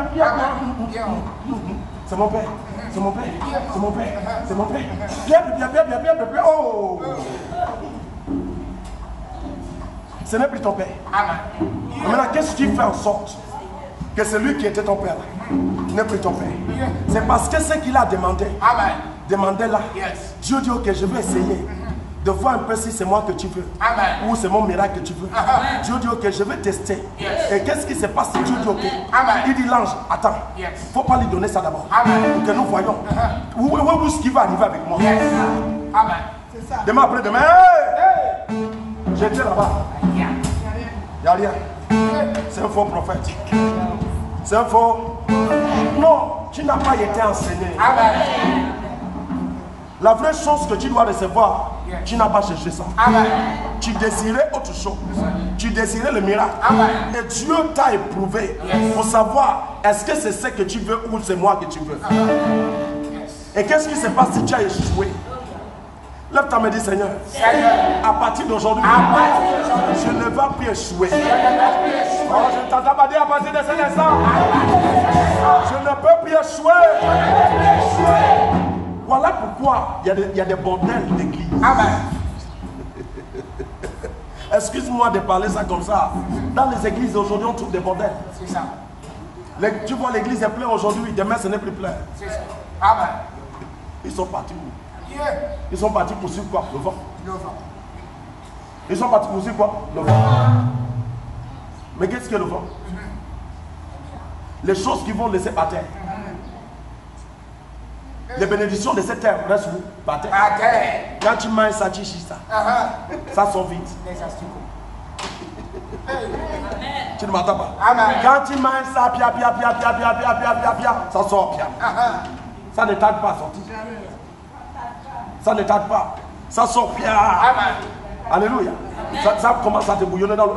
C'est mon père. C'est mon père. C'est mon père. C'est mon père. Bien. Oh! Ce n'est plus ton père. Maintenant, qu'est-ce qui fait en sorte que celui qui était ton père n'est plus ton père? C'est parce que ce qu'il a demandé, demandé là, Dieu dit ok, je vais essayer de voir un peu si c'est moi que tu veux ou c'est mon miracle que tu veux. Dieu dit ok, je vais tester. Et qu'est-ce qui se passe? Dieu dit ok. Il dit l'ange, attends, il ne faut pas lui donner ça d'abord pour que nous voyons où ce qui va arriver avec moi. Demain après demain, j'étais là-bas. Il n'y a rien. C'est un faux prophète. C'est un faux. Non, tu n'as pas été enseigné. La vraie chose que tu dois recevoir, tu n'as pas cherché ça. Tu désirais autre chose. Tu désirais le miracle. Et Dieu t'a éprouvé pour savoir est-ce que c'est ce que tu veux ou c'est moi que tu veux. Et qu'est-ce qui se passe si tu as échoué? Lève ta main, dis Seigneur. À partir d'aujourd'hui, je ne vais plus échouer. Oh, je ne t'entends pas dire à partir de cet instant. Je ne peux plus échouer. Voilà pourquoi il y a des bordels d'église. Amen. Excuse-moi de parler ça comme ça. Dans les églises aujourd'hui, on trouve des bordels. C'est ça. Tu vois, l'église est pleine aujourd'hui, demain ce n'est plus plein. C'est ça. Amen. Ils sont partis où? Yeah. Ils sont partis pour suivre quoi? Le vent. Le vent. Ils sont partis pour suivre quoi? Le vent. Mais qu'est-ce que le vent? Les choses qui vont laisser par terre. Les bénédictions de cette terre restent où? Par terre. Par terre. Quand tu manges ça, tu chies ça. Ça sort vite. Les asticots. Tu ne m'entends pas? Amen. Quand tu manges ça, pia, ça sort pia. Ça ne tarde pas à sortir. Ça ne tarde pas. Ça sort pia. Amen. Alléluia. Ça commence à te bouillonner dans le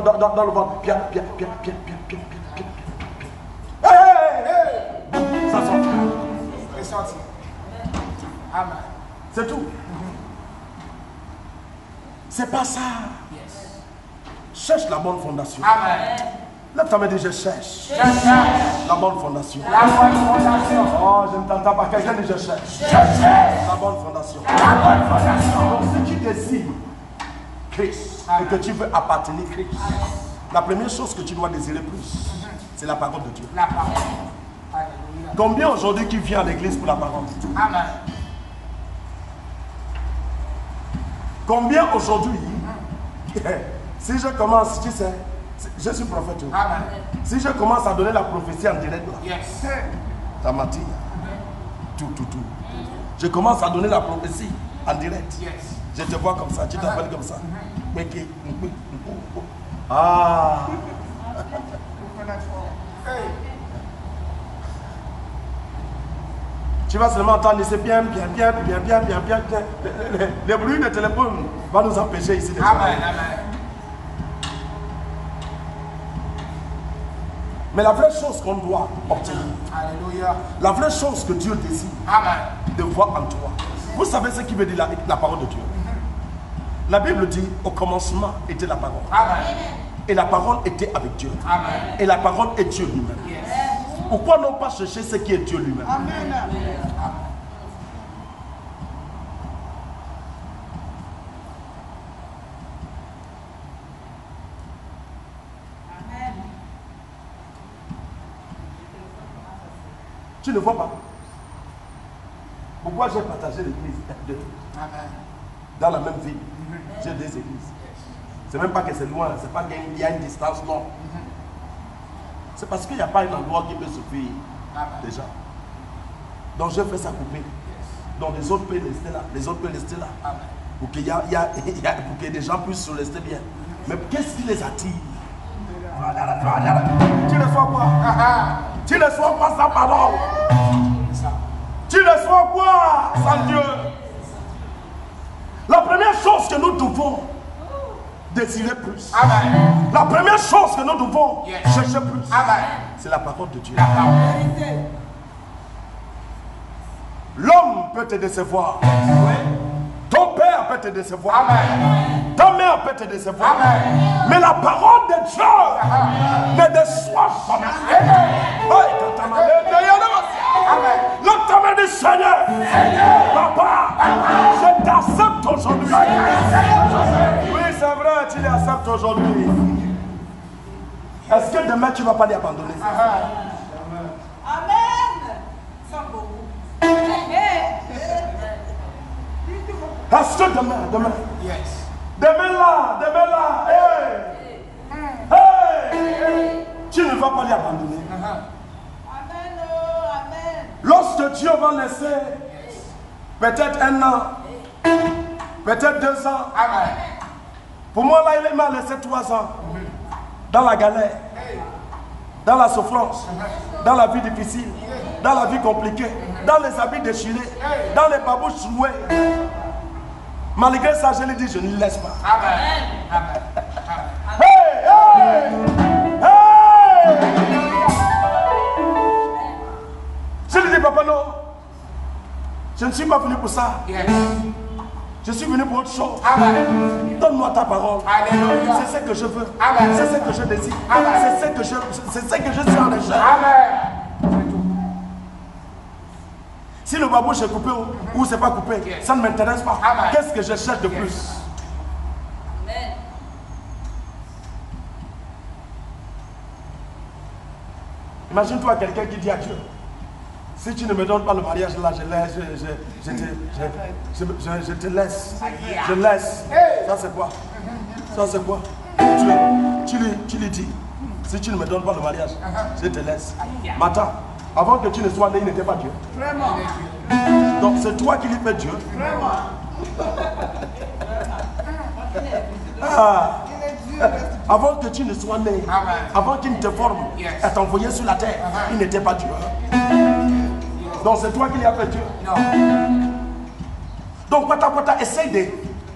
ventre. Pia. Hey. Ça sort. C'est sorti. Amen. C'est tout. C'est pas ça. Yes. Cherche la bonne fondation. Amen. Lève ta main et dis je cherche. Je cherche La bonne fondation. la bonne fondation. Oh, je ne t'entends pas. Quelqu'un dit je cherche. Je cherche La bonne fondation. la bonne fondation. Donc si tu désires Christ et que tu veux appartenir à Christ, la première chose que tu dois désirer plus, c'est la parole de Dieu. La parole. Alléluia. Combien aujourd'hui qui vient à l'église pour la parole? Amen. Combien aujourd'hui, si je commence, tu sais, je suis prophète. Amen. Si je commence à donner la prophétie en direct là, Yes. ça m'attire. Tout. Je commence à donner la prophétie en direct. Yes. Je te vois comme ça, tu t'appelles comme ça. Ah. Hey. Tu vas seulement entendre, c'est bien. Le bruit de téléphone va nous empêcher ici de Amen. travailler. Amen. Mais la vraie chose qu'on doit obtenir, Alléluia. la vraie chose que Dieu désire Amen. de voir en toi, vous savez ce qui veut dire la parole de Dieu? La Bible dit, au commencement était la parole. Amen. Et la parole était avec Dieu. Amen. Et la parole est Dieu lui-même. Yes. Pourquoi ne pas chercher ce qui est Dieu lui-même? Amen. Tu ne vois pas? Pourquoi j'ai partagé l'église Amen. dans la même ville? J'ai des églises. C'est même pas que c'est loin, c'est pas qu'il y a une distance, non. C'est parce qu'il n'y a pas un endroit qui peut suffire déjà. Donc je fais ça couper. Donc les autres peuvent rester là. Les autres peuvent rester là. Amen. Pour pour que des gens puissent rester bien. Mais qu'est-ce qui les attire? Tu ne sois quoi? Tu ne sois pas sans parole. Tu ne sois quoi sans Dieu? La première chose que nous devons désirer plus. Amen. La première chose que nous devons Yes. chercher plus, Amen. c'est la parole de Dieu. La parole. L'homme peut te décevoir. Ton père peut te décevoir. Amen. Ta mère peut te décevoir. Amen. Mais la parole de Dieu ne déçoit jamais. Amen. Lève ta main du Seigneur. Papa, je t'accepte aujourd'hui. Oui, c'est vrai, tu l'acceptes aujourd'hui. Est-ce que demain tu ne vas pas les abandonner? Amen. Sans beaucoup. Est-ce que demain, Yes. demain là, hey, tu ne vas pas les abandonner. Amen. Oh, amen. Lorsque Dieu va laisser peut-être 1 an, peut-être 2 ans, Amen. pour moi là il m'a laissé 3 ans dans la galère, dans la souffrance, dans la vie difficile, dans la vie compliquée, dans les habits déchirés, dans les babouches trouées. Malgré ça, je lui dis, je ne laisse pas. Amen. Amen. Hey, hey, hey. Je lui dis, papa, non, je ne suis pas venu pour ça. Yes. Je suis venu pour autre chose. Amen. Donne-moi ta parole. Alléluia. C'est ce que je veux. Amen. C'est ce que je désire. Amen. C'est ce que je suis en recherche. Amen. Si le babouche est coupé ou c'est pas coupé, Yes. ça ne m'intéresse pas. Amen. Qu'est-ce que je cherche de plus? Amen. Imagine-toi quelqu'un qui dit à Dieu, si tu ne me donnes pas le mariage là, je te laisse. Je laisse. Ça c'est quoi? Ça c'est quoi? Tu lui dis, si tu ne me donnes pas le mariage, je te laisse. Maintenant, avant que tu ne sois né, il n'était pas Dieu. Vraiment. Donc c'est toi qui lui fais Dieu. Vraiment. Ah. Il est Dieu. Avant que tu ne sois né, Amen. avant qu'il ne te forme Yes. et t'envoyer sur la terre, il n'était pas Dieu. Donc c'est toi qui lui as fait Dieu. Non. Donc pata, essaye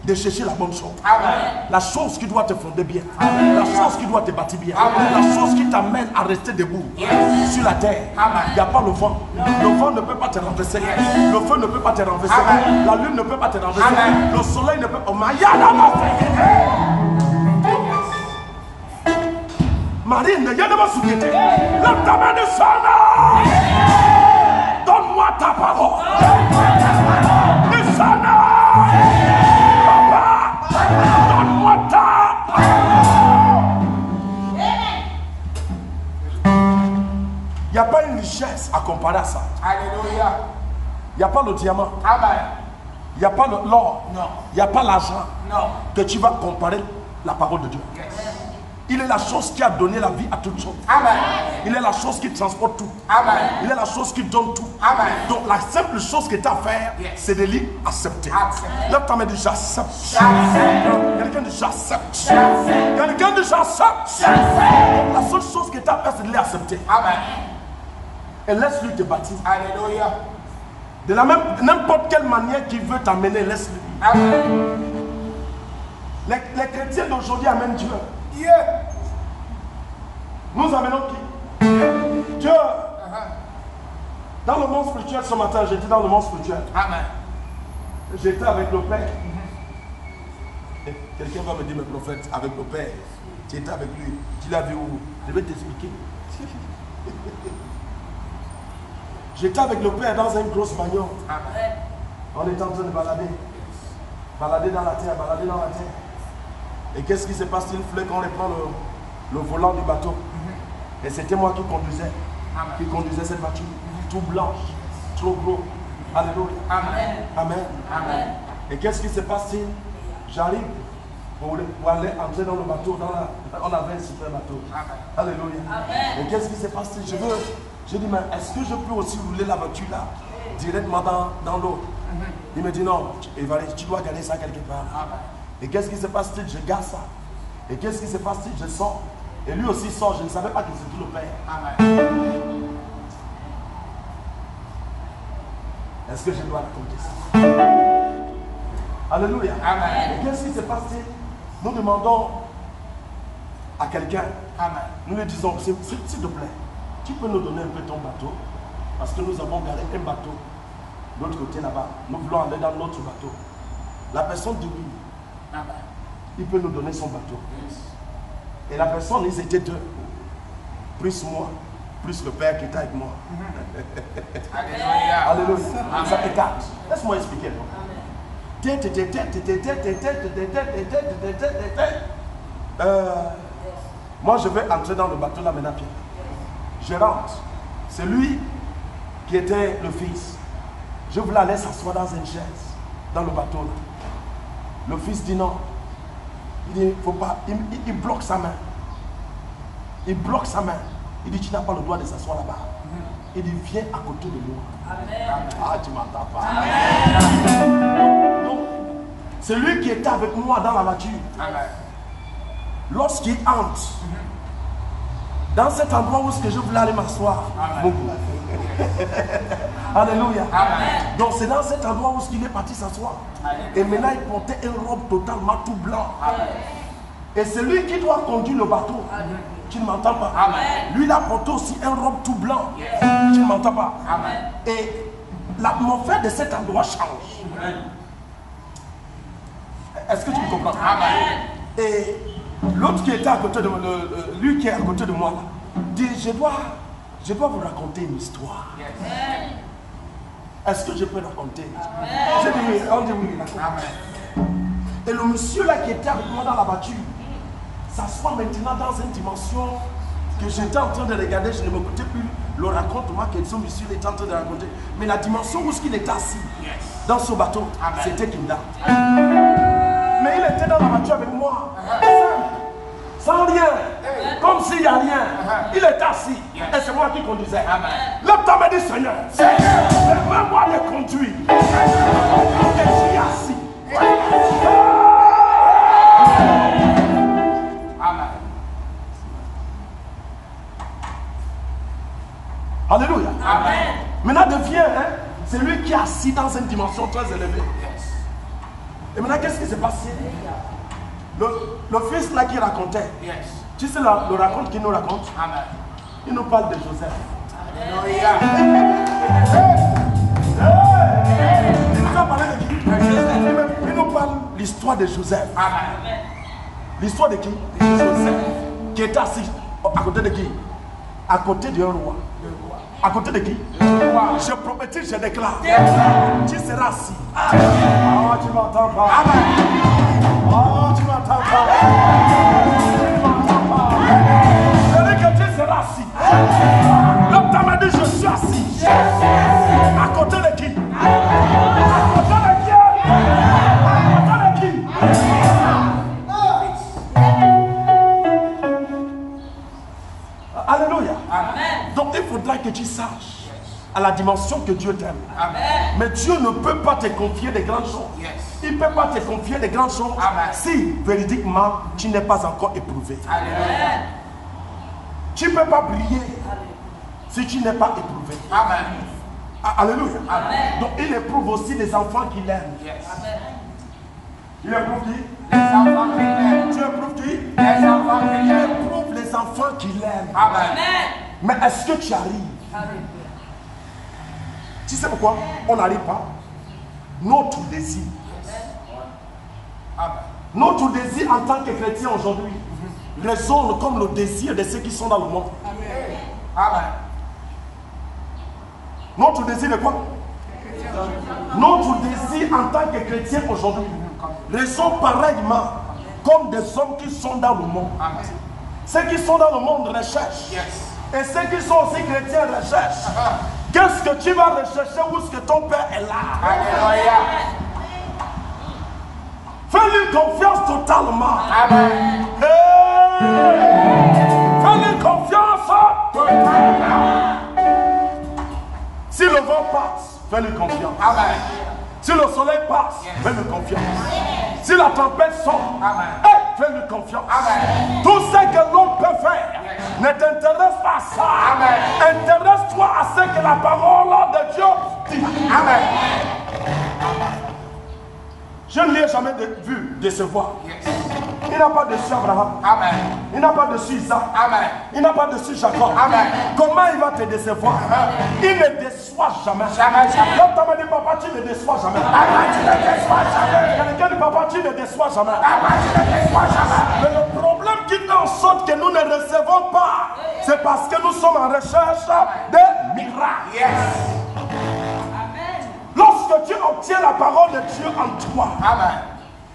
de chercher la bonne chose. Amen. La chose qui doit te fonder bien. La chose qui doit te bâtir bien. La chose qui t'amène à rester debout Yes. sur la terre. Amen. Il n'y a pas le vent. Le vent ne peut pas te renverser. Yes. Le feu ne peut pas te renverser. Amen. La lune ne peut pas te renverser. Amen. Le soleil ne peut pas. Oh, Marine, il y a de ma souveraineté. Lève ta main de sana. Donne-moi ta parole. De sana. Papa, donne-moi ta parole. Il n'y a pas une richesse à comparer à ça. Alléluia. Il n'y a pas le diamant. Amen. Il n'y a pas l'or. Non. Il n'y a pas l'argent Non. que tu vas comparer la parole de Dieu. Yes. Il est la chose qui a donné la vie à toute chose. Amen. Il est la chose qui transporte tout. Amen. Il est la chose qui donne tout. Amen. Donc la simple chose que tu as à faire, Yes. c'est de lui accepter. Accepter. Lève ta main et dis j'accepte. J'accepte. Quelqu'un dit j'accepte. J'accepte. Quelqu'un dit j'accepte. J'accepte. La seule chose que tu as à faire, c'est de lui accepter. Amen. Et laisse-lui te bâtir. Alléluia. De la même, n'importe quelle manière qu'il veut t'amener, laisse-lui. Amen. Les chrétiens d'aujourd'hui amènent Dieu. Yeah. Nous amenons qui? Dieu. Dans le monde spirituel ce matin, j'étais dans le monde spirituel. Amen. J'étais avec le Père. Et quelqu'un va me dire, mais prophète, avec le Père, tu étais avec lui, tu l'as vu où? Je vais t'expliquer. J'étais avec le Père dans une grosse bagnole. Amen. On était en train de balader. Balader dans la terre, balader dans la terre. Et qu'est-ce qui se passe? Il fallait qu'on reprend le volant du bateau. Et c'était moi qui conduisais. Qui conduisais cette voiture. Tout blanche, trop gros. Alléluia. Amen. Amen. Amen. Et qu'est-ce qui se passe-t-il? J'arrive pour aller entrer dans le bateau. On avait un super bateau. Amen. Alléluia. Amen. Et qu'est-ce qui se passe? Je dis, mais est-ce que je peux aussi rouler la voiture là, directement dans l'eau? Il me dit non, Évariste, tu dois garder ça quelque part. Amen. Et qu'est-ce qui se passe-t-il? Je garde ça. Et qu'est-ce qui se passe-t-il? Je sors. Et lui aussi sort. Je ne savais pas que c'était le Père. Amen. Est-ce que je dois raconter ça? Alléluia. Amen. Et qu'est-ce qui se passe-t-il? Nous demandons à quelqu'un, Amen. nous lui disons, s'il te plaît, tu peux nous donner un peu ton bateau? Parce que nous avons garé un bateau de l'autre côté là-bas. Nous voulons aller dans notre bateau. La personne dit oui. Amen. Il peut nous donner son bateau. Yes. Et la personne, ils étaient deux. Plus moi, plus le Père qui était avec moi. Alléluia. Alléluia. Ça fait quatre. Laisse-moi expliquer. Moi, je vais entrer dans le bateau là maintenant, Pierre. Je rentre. C'est lui qui était le fils. Je voulais aller s'asseoir dans une chaise, dans le bateau là. Le fils dit non. Il dit, faut pas. Il bloque sa main. Il bloque sa main. Il dit, tu n'as pas le droit de s'asseoir là-bas. Il dit, viens à côté de moi. Amen. Ah, tu m'entends pas. Donc, c'est lui qui était avec moi dans la voiture. Amen. Lorsqu'il entre, dans cet endroit où est-ce que je voulais aller m'asseoir. Alléluia. Amen. Donc c'est dans cet endroit où est-ce qu'il est parti s'asseoir. Et maintenant il portait une robe totalement tout blanc. Amen. Et c'est lui qui doit conduire le bateau. Tu ne m'entends pas. Amen. Lui il a porté aussi un robe tout blanc. Yes. Tu ne m'entends pas. Amen. Et l'atmosphère de cet endroit change. Amen. Est-ce que tu me comprends? Amen. Et l'autre qui était à côté de moi, lui qui est à côté de moi, là, dit, je dois vous raconter une histoire. Est-ce que je peux raconter? J'ai dit oui, on dit oui, raconte. Et le monsieur là qui était avec moi dans la voiture s'assoit maintenant dans une dimension que j'étais en train de regarder, je ne m'écoutais plus le racontement que ce monsieur était en train de raconter. Mais la dimension où il était assis dans ce bateau, c'était Kinda. Mais il était dans la voiture avec moi, sans rien, comme s'il n'y a rien. Il était assis et c'est moi qui conduisais. Le temps m'a dit, Seigneur, fais-moi le conduire. Et je suis assis. Alléluia. Maintenant devient, c'est lui qui est assis dans une dimension très élevée. Et maintenant, qu'est-ce qui s'est passé? Le fils là qui racontait, tu sais le raconte qu'il nous raconte? Il nous parle de Joseph. Alléluia. Il nous a parlé de qui? Il nous parle de l'histoire de Joseph. L'histoire de qui? De Joseph. Qui était assis à côté de qui? À côté d'un roi. À côté de qui? Je prophétise, je déclare. Tu seras assis. Ah, tu m'entends pas. Oh, tu m'entends pas. Tu m'entends pas. Je dis que tu seras assis. L'homme m'a dit, je suis assis. À côté de qui? À côté de qui? À côté de qui? Alléluia. Donc il faudra que tu saches à la dimension que Dieu t'aime. Mais Dieu ne peut pas te confier des grandes choses. Il ne peut pas te confier des grandes choses si véridiquement tu n'es pas encore éprouvé. Tu ne peux pas briller si tu n'es pas éprouvé. Alléluia. Donc il éprouve aussi les enfants qu'il aime. Il éprouve qui? Les enfants qu'il aime. Tu éprouves qui? Les enfants qu'il Il aime. éprouve les enfants qu'il aime. Amen. Mais est-ce que tu arrives? Tu sais pourquoi on n'arrive pas? Notre désir. Notre désir en tant que chrétien aujourd'hui résonne comme le désir de ceux qui sont dans le monde. Amen. Notre désir de quoi? Notre désir en tant que chrétien aujourd'hui résonne pareillement comme des hommes qui sont dans le monde. Amen. Ceux qui sont dans le monde recherchent. Et ceux qui sont aussi chrétiens recherchent. Qu'est-ce que tu vas rechercher où est-ce que ton Père est là? Alléluia. Fais-lui confiance totalement. Amen. Hey! Fais-lui confiance totalement. Si le vent passe, fais-lui confiance. Amen. Si le soleil passe, fais-lui confiance. Si la tempête sort, hey, fais-lui confiance. Amen. Tout ce que l'homme peut faire ne t'intéresse pas à ça. Amen. Intéresse-toi à ce que la parole de Dieu dit. Amen. Je ne l'ai jamais vu décevoir. Il n'a pas déçu Abraham. Amen. Il n'a pas déçu Isaac. Amen. Il n'a pas déçu Jacob. Amen. Comment il va te décevoir? Il ne déçoit jamais. Jamais, jamais. Quand tu m'as dit papa, tu ne déçois jamais. Papa, tu ne déçois jamais. Quelqu'un dit papa, tu ne déçois jamais. Papa, tu ne déçois jamais. Mais le problème qui fait en sorte que nous ne recevons pas, c'est parce que nous sommes en recherche de miracles. Yes. Lorsque tu obtiens la parole de Dieu en toi Amen.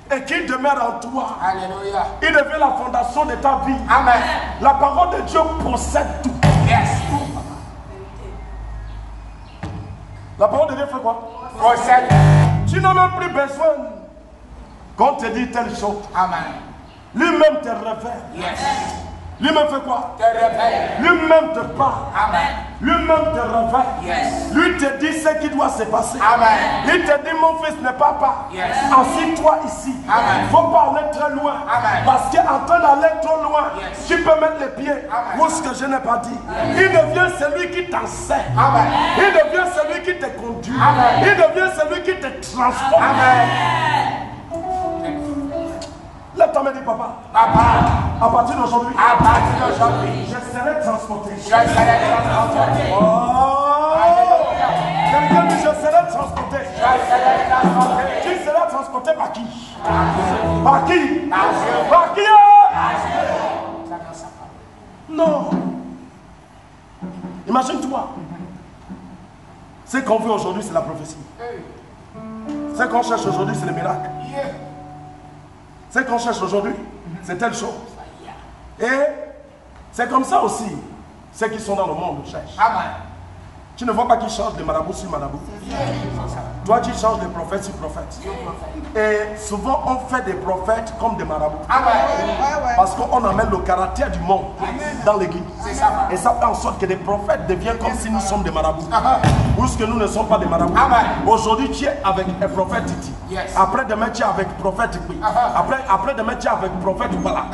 et qu'il demeure en toi, Alléluia. il devient la fondation de ta vie. Amen. La parole de Dieu possède tout. Yes. La parole de Dieu fait quoi? Possède. Tu n'as même plus besoin qu'on te dise telle chose. Amen. Lui-même te révèle. Yes. Lui-même fait quoi? Te réveille. Lui-même te parle. Amen. Lui-même te révèle. Yes. Lui te dit ce qui doit se passer. Amen. Il te dit mon fils ne pars pas. Yes. Assis-toi ici. Amen. Il ne faut pas aller très loin. Amen. Parce qu'en train d'aller trop loin, Yes. tu peux mettre les pieds Amen. où ce que je n'ai pas dit. Il devient celui qui t'enseigne. Amen. Il devient celui qui te conduit. Amen. Il devient celui qui te transforme. Amen. Lève-toi et dis papa. Papa, À partir d'aujourd'hui, à partir d'aujourd'hui, je serai transporté. je serai transporté. Oh! Quelqu'un dit je serai transporté. Je serai transporté. Tu seras transporté. transporté par qui? Par qui? Par qui? Non. Imagine-toi. Ce qu'on veut aujourd'hui, c'est la prophétie. Ce qu'on cherche aujourd'hui, c'est le miracle. Ce qu'on cherche aujourd'hui, c'est telle chose. Et c'est comme ça aussi. Ceux qui sont dans le monde cherchent. Amen. Tu ne vois pas qu'ils changent de marabout sur marabout. Toi, tu changes de prophète sur prophète. Et souvent, on fait des prophètes comme des marabouts. Parce qu'on amène le caractère du monde dans l'église. Et ça fait en sorte que des prophètes deviennent comme si nous sommes des marabouts. Ou que nous ne sommes pas des marabouts. Aujourd'hui, tu es avec un prophète Titi. Après demain, tu es avec prophète Tikwi. Après demain, tu es avec prophète Bala.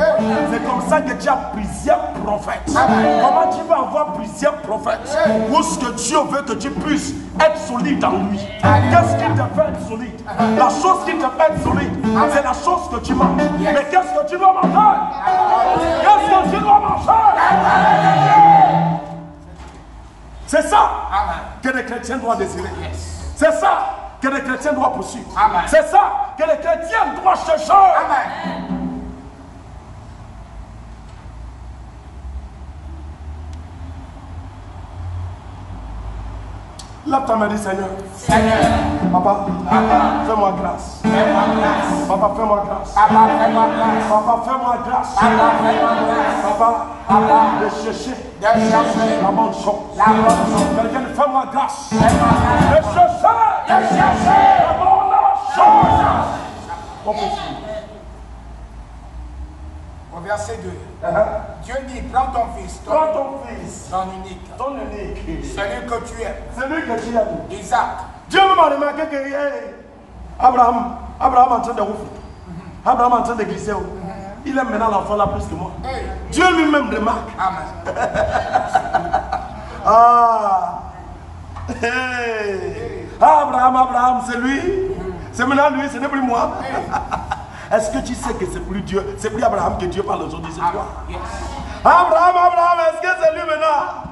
C'est comme ça que tu as plusieurs prophètes. Comment tu vas avoir plusieurs prophètes? Où ce que Dieu veut que tu puisses être solide en lui. Qu'est-ce qui te fait être solide? La chose qui te fait être solide, c'est la chose que tu manges. Mais qu'est-ce que tu dois manger? Qu'est-ce que tu dois manger? C'est ça que les chrétiens doivent désirer. C'est ça que les chrétiens doivent poursuivre. C'est ça que les chrétiens doivent chercher. Lève ta main, dis Seigneur. Papa, fais-moi grâce. Papa, fais-moi grâce. Papa, fais-moi grâce. Papa, de chercher la bonne chose. Quelqu'un, fais-moi grâce. De chercher la bonne chose. Au verset 2, Dieu dit, prends ton fils, ton unique, celui que tu aimes, celui que tu aimes. Isaac. Dieu m'a remarqué que Abraham en train de rouler. Abraham en train de glisser. Il aime maintenant l'enfant là plus que moi. Dieu lui-même remarque. Amen. Abraham, c'est lui. C'est maintenant lui, ce n'est plus moi. Est-ce que tu sais que c'est plus Dieu, c'est plus Abraham que Dieu parle aujourd'hui, c'est toi? Abraham, est-ce que c'est lui maintenant?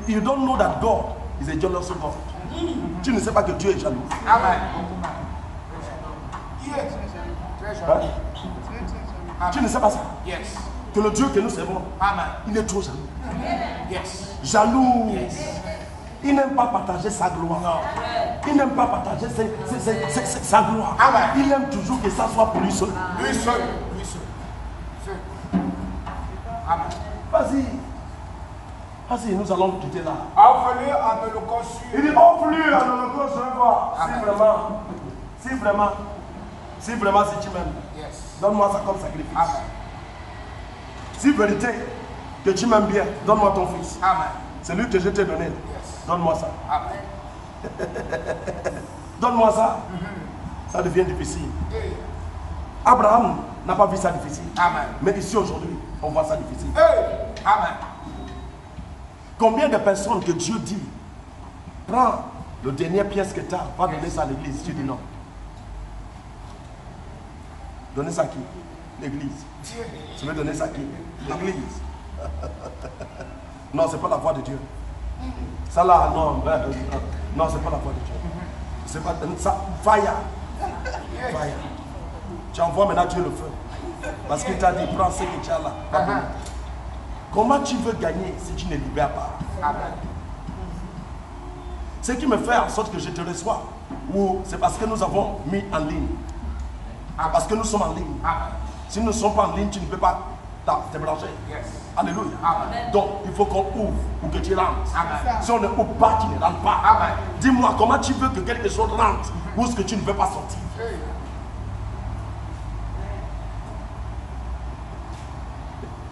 You don't know that God is a jealous God. Tu ne sais pas que Dieu est jaloux. Amen. Tu ne sais pas ça? Yes. Que le Dieu que nous servons, il est trop jaloux. Yes. Jaloux. Yes. Il n'aime pas partager sa gloire. Non. Il n'aime pas partager sa gloire. Il aime toujours que ça soit pour lui seul. Lui seul. Amen. Vas-y, nous allons quitter là. Offre-lui en holocauste. Il dit, offre-lui en holocauste, je vais voir. Si vraiment, si tu m'aimes, donne-moi ça comme sacrifice. Amen. Si vérité, que tu m'aimes bien, donne-moi ton fils. Amen. C'est lui que je t'ai donné. Donne-moi ça. Amen. Donne-moi ça. Ça devient difficile. Abraham n'a pas vu ça difficile. Amen. Mais ici aujourd'hui, on voit ça difficile. Amen. Combien de personnes que Dieu dit, prends le dernier pièce que tu as, va donner ça à l'église. Tu dis non. Donner ça à qui? L'église. Tu veux donner ça à qui? L'église. Non, c'est pas la voix de Dieu. Ça là, non, non, c'est pas la voix de Dieu. C'est pas ça. Fire. Tu envoies maintenant Dieu le feu. Parce qu'il t'a dit, prends ce que tu as là. Comment tu veux gagner si tu ne libères pas? Ce qui me fait en sorte que je te reçois, c'est parce que nous avons mis en ligne. Parce que nous sommes en ligne. Si nous ne sommes pas en ligne, tu ne peux pas te brancher. Alléluia. Donc, il faut qu'on ouvre pour que tu rentres. Si on ne ouvre pas, tu ne rentres pas. Dis-moi, comment tu veux que quelque chose rentre ou est-ce que tu ne veux pas sortir?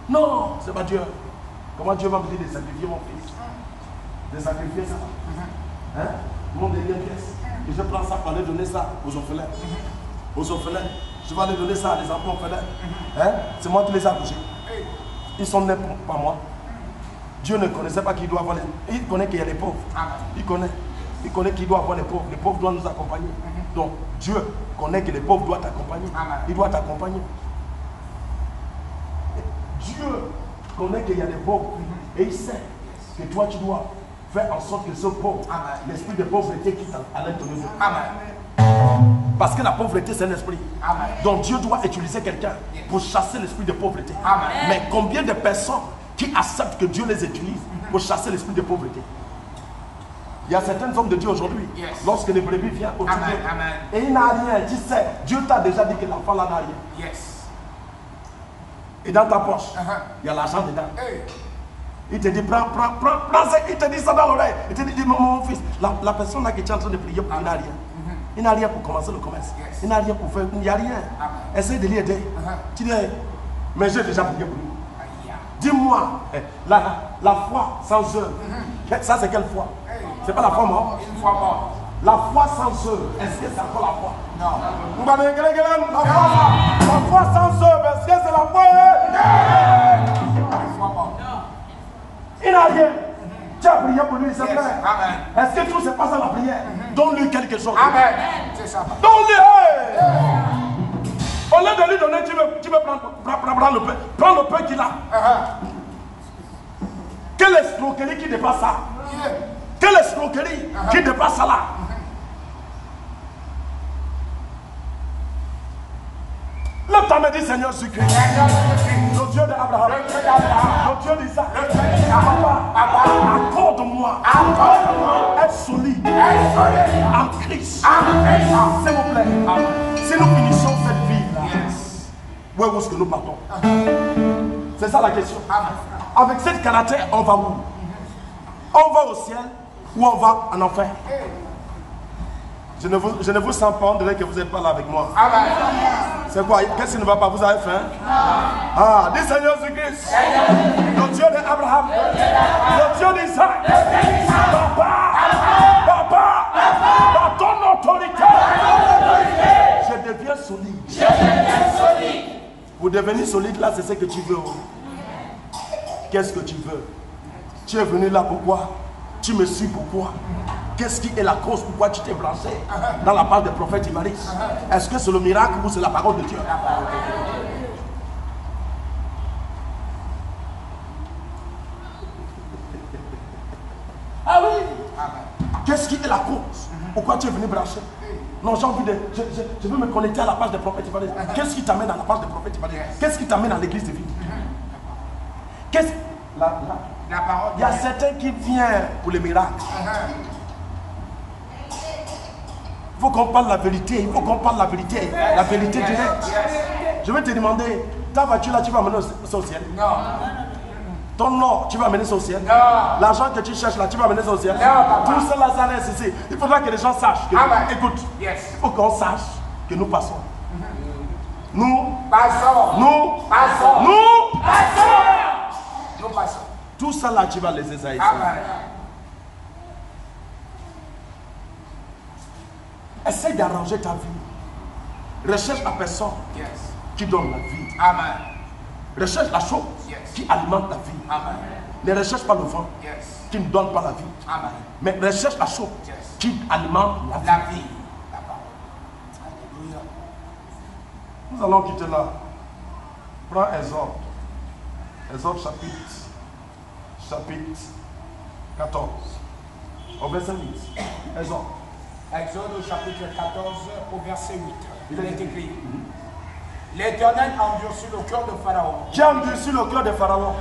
Non, c'est pas Dieu. Comment Dieu va me dire de sacrifier mon fils? De sacrifier ça? Hein? Mon dernier pièce. Et je prends ça pour aller donner ça aux orphelins. Aux orphelins. Je vais aller donner ça à des enfants orphelins. Hein? C'est moi qui les ai accouchés. Ils sont nés par moi. Dieu ne connaissait pas qu'il doit avoir les... Il connaît qu'il y a les pauvres. Il connaît qu'il doit avoir les pauvres. Les pauvres doivent nous accompagner. Donc, Dieu connaît que les pauvres doivent t'accompagner. Il doit t'accompagner. Dieu connaît qu'il y a des pauvres. Et il sait que toi, tu dois faire en sorte que ce pauvre, l'esprit de pauvreté quitte à l'intérieur de toi. Amen. Parce que la pauvreté, c'est un esprit. Amen. Donc Dieu doit utiliser quelqu'un pour chasser l'esprit de pauvreté. Amen. Mais combien de personnes qui acceptent que Dieu les utilise pour chasser l'esprit de pauvreté? Il y a certains hommes de Dieu aujourd'hui, lorsque les brebis viennent au tuer, et il n'a rien, tu sais, Dieu t'a déjà dit que l'enfant là n'a rien. Yes. Et dans ta poche, il y a l'argent dedans. Il te dit, prends ça, il te dit ça dans l'oreille. Il te dit, mon fils, la personne là qui est en train de prier, il n'a rien. Il n'a rien pour commencer le commerce. Il n'a rien pour faire, il n'y a rien. Essaye de lui aider. Tu dis, mais j'ai déjà prié pour lui. Dis-moi, la foi sans œuvre, ça c'est quelle foi? C'est pas la foi morte? Une foi morte. La foi sans œuvre, est-ce que c'est encore la foi? Non. La foi sans œuvre, est-ce que c'est la foi? Une foi morte. Il n'a rien. Tu as prié pour lui, c'est vrai. Amen. Est-ce que tout se passe à la prière? Donne-lui quelque chose. Amen. C'est ça. Donne-lui. Au lieu de lui donner, tu veux prendre le pain. Prends le pain qu'il a. Quelle escroquerie qui dépasse ça? Quelle escroquerie qui dépasse ça là? Le temps me dit Seigneur Jésus-Christ, le Dieu d'Abraham, le Dieu d'Isaac, Papa, accorde-moi être solide en Christ. S'il vous plaît, si nous finissons cette vie là, où est-ce que nous partons? C'est ça la question. Avec cette caractère, on va où? On va au ciel ou on va en enfer? Je ne vous sens pas, on dirait que vous n'êtes pas là avec moi. C'est quoi? Qu'est-ce qui ne va pas? Vous avez faim? Ah, dis Seigneur Jésus-Christ, le Dieu d'Abraham, le Dieu d'Isaac, Papa, par ton autorité, je deviens solide. Pour devenir solide, là, c'est ce que tu veux. Qu'est-ce que tu veux? Tu es venu là pourquoi? Tu me suis pourquoi? Qu'est-ce qui est la cause pourquoi tu t'es branché dans la part des prophètes Imaris? Est-ce que c'est le miracle ou c'est la parole de Dieu? Ah oui? Qu'est-ce qui est la cause pourquoi tu es venu brancher? Non, j'ai envie de... Je veux me connecter à la page des prophètes Imaris. Qu'est-ce qui t'amène à la page des prophètes Imaris? Qu'est-ce qui t'amène à l'église de vie? Qu'est-ce... La parole. Il y a certains qui viennent pour les miracles. Il faut qu'on parle la vérité. Il faut qu'on parle la vérité. La vérité directe. Je vais te demander, ta voiture là, tu vas amener au ciel? Non. Ton or, tu vas amener au ciel? Non. L'argent que tu cherches là, tu vas amener au ciel? Non. Tout cela, ça reste ici. Il faudra que les gens sachent. Écoute, il faut qu'on sache que nous passons. Nous passons. Nous passons. Nous passons. Nous passons. Tout ça là, tu vas les essayer. Essaye d'arranger ta vie. Recherche la personne qui donne la vie. Amen. Recherche la chose qui alimente la vie. Amen. Ne recherche pas le vent qui ne donne pas la vie. Amen. Mais recherche la chose qui alimente la vie. La parole. Alléluia. Nous allons quitter là. Prends Exode. Exode chapitre 14. Au verset 8. Exode. Exode au chapitre 14 au verset 8. Il est écrit. L'Éternel a endurci le cœur de Pharaon. Qui a endurci le cœur de Pharaon?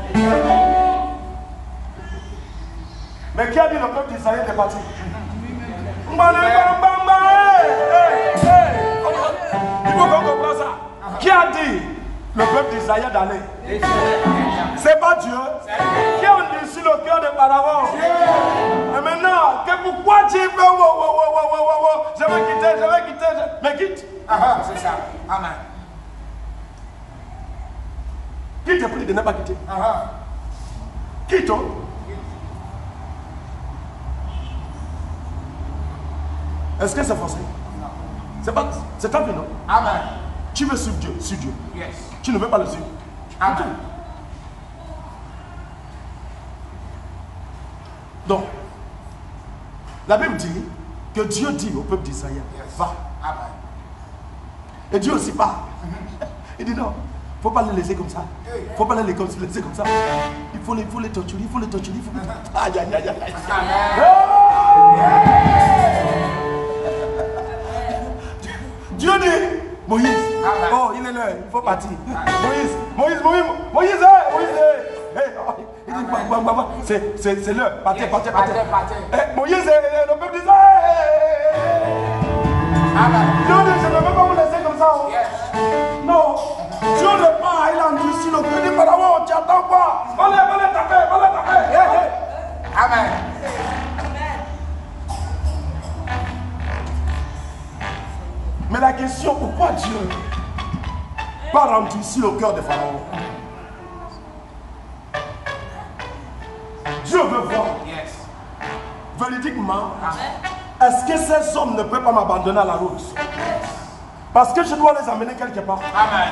Mais qui a dit le peuple d'Israël est parti? Il faut qu'on comprenne ça. Qui a dit le peuple d'Israël d'aller? C'est pas Dieu. Qui a endurci le cœur de Pharaon? Et maintenant, pourquoi tu veux? Je vais quitter. Mais quitte. C'est ça. Amen. Qui te prie de ne pas quitter? Quitte. Est-ce que c'est forcé? Non. C'est pas. C'est ta vie, non? Amen. Tu veux suivre Dieu, Yes. Tu ne veux pas le suivre. Amen. Donc, la Bible dit que Dieu dit au peuple d'Israël, va. Amen. Et Dieu aussi part. Il dit non, il ne faut pas les laisser comme ça. Il ne faut pas les laisser comme ça. Il faut les torturer, Aïe, aïe, aïe, aïe. Moïse. Oh, il est là, il faut partir. Moïse. Il dit, c'est l'heure. Partez. Moïse, le peuple dit, Dieu dit, je ne veux pas vous laisser comme ça. Non. Dieu ne pas, il a endurci le cœur du pharaon. Tu attends quoi? Va taper. Amen. Mais la question, pourquoi Dieu pas endurci le cœur de pharaon? Dieu veut voir. Véridiquement, est-ce que ces hommes ne peuvent pas m'abandonner à la route? Parce que je dois les amener quelque part. Amen.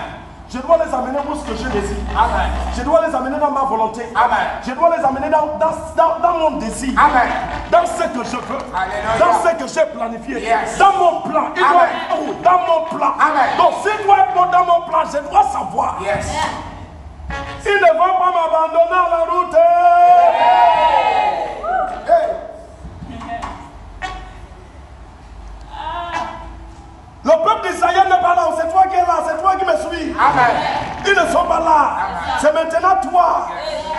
Je dois les amener où ce que je désire. Amen. Je dois les amener dans ma volonté. Amen. Je dois les amener dans mon désir. Amen. Dans ce que je veux. Alléluia. Dans ce que j'ai planifié. Yes. Dans mon plan. Il doit être où? Dans mon plan. Amen. Donc s'il doit être dans mon plan, je dois savoir. Yes. Ils ne vont pas m'abandonner à la route. Le peuple d'Israël n'est pas là. C'est toi qui es là. C'est toi qui me suis. Amen. Ils ne sont pas là. C'est maintenant toi.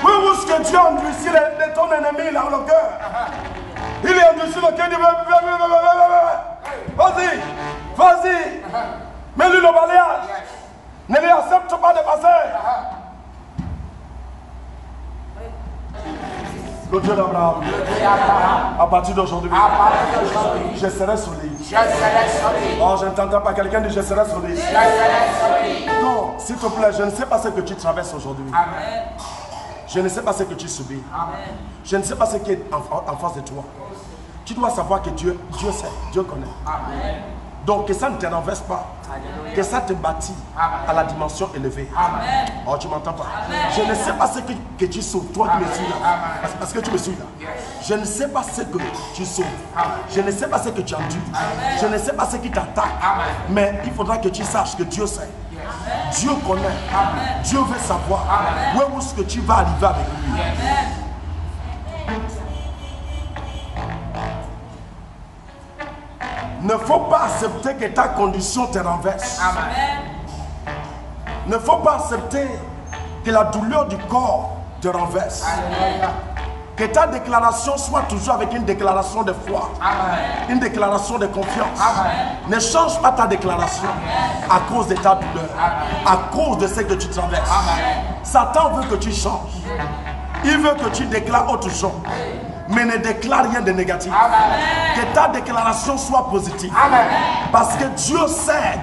Oui, où est-ce que Dieu a endurci de ton ennemi là, le cœur? Il est endurci le cœur. Vas-y. Mets-lui le balayage. Ne lui accepte pas de passer. Le Dieu d'Abraham. À partir d'aujourd'hui, je serai solide. Oh, je n'entends pas quelqu'un dire je serai solide. Non, s'il te plaît, je ne sais pas ce que tu traverses aujourd'hui. Je ne sais pas ce que tu subis. Je ne sais pas ce qui est en face de toi. Tu dois savoir que Dieu sait, Dieu connaît. Donc que ça ne te renverse pas. Que ça te bâtit à la dimension élevée. Oh, tu m'entends pas? Je ne sais pas ce que tu sauves. Toi qui me suis là. Parce que tu me suis là. Je ne sais pas ce que tu sauves. Je ne sais pas ce que tu endures. Je ne sais pas ce qui t'attaque. Mais il faudra que tu saches que Dieu sait. Dieu connaît. Dieu veut savoir où est-ce que tu vas arriver avec lui. Ne faut pas accepter que ta condition te renverse. Ne faut pas accepter que la douleur du corps te renverse. Que ta déclaration soit toujours avec une déclaration de foi. Une déclaration de confiance. Ne change pas ta déclaration à cause de ta douleur. À cause de ce que tu traverses. Satan veut que tu changes. Il veut que tu déclares autre chose. Mais ne déclare rien de négatif. Que ta déclaration soit positive. Parce que Dieu sait.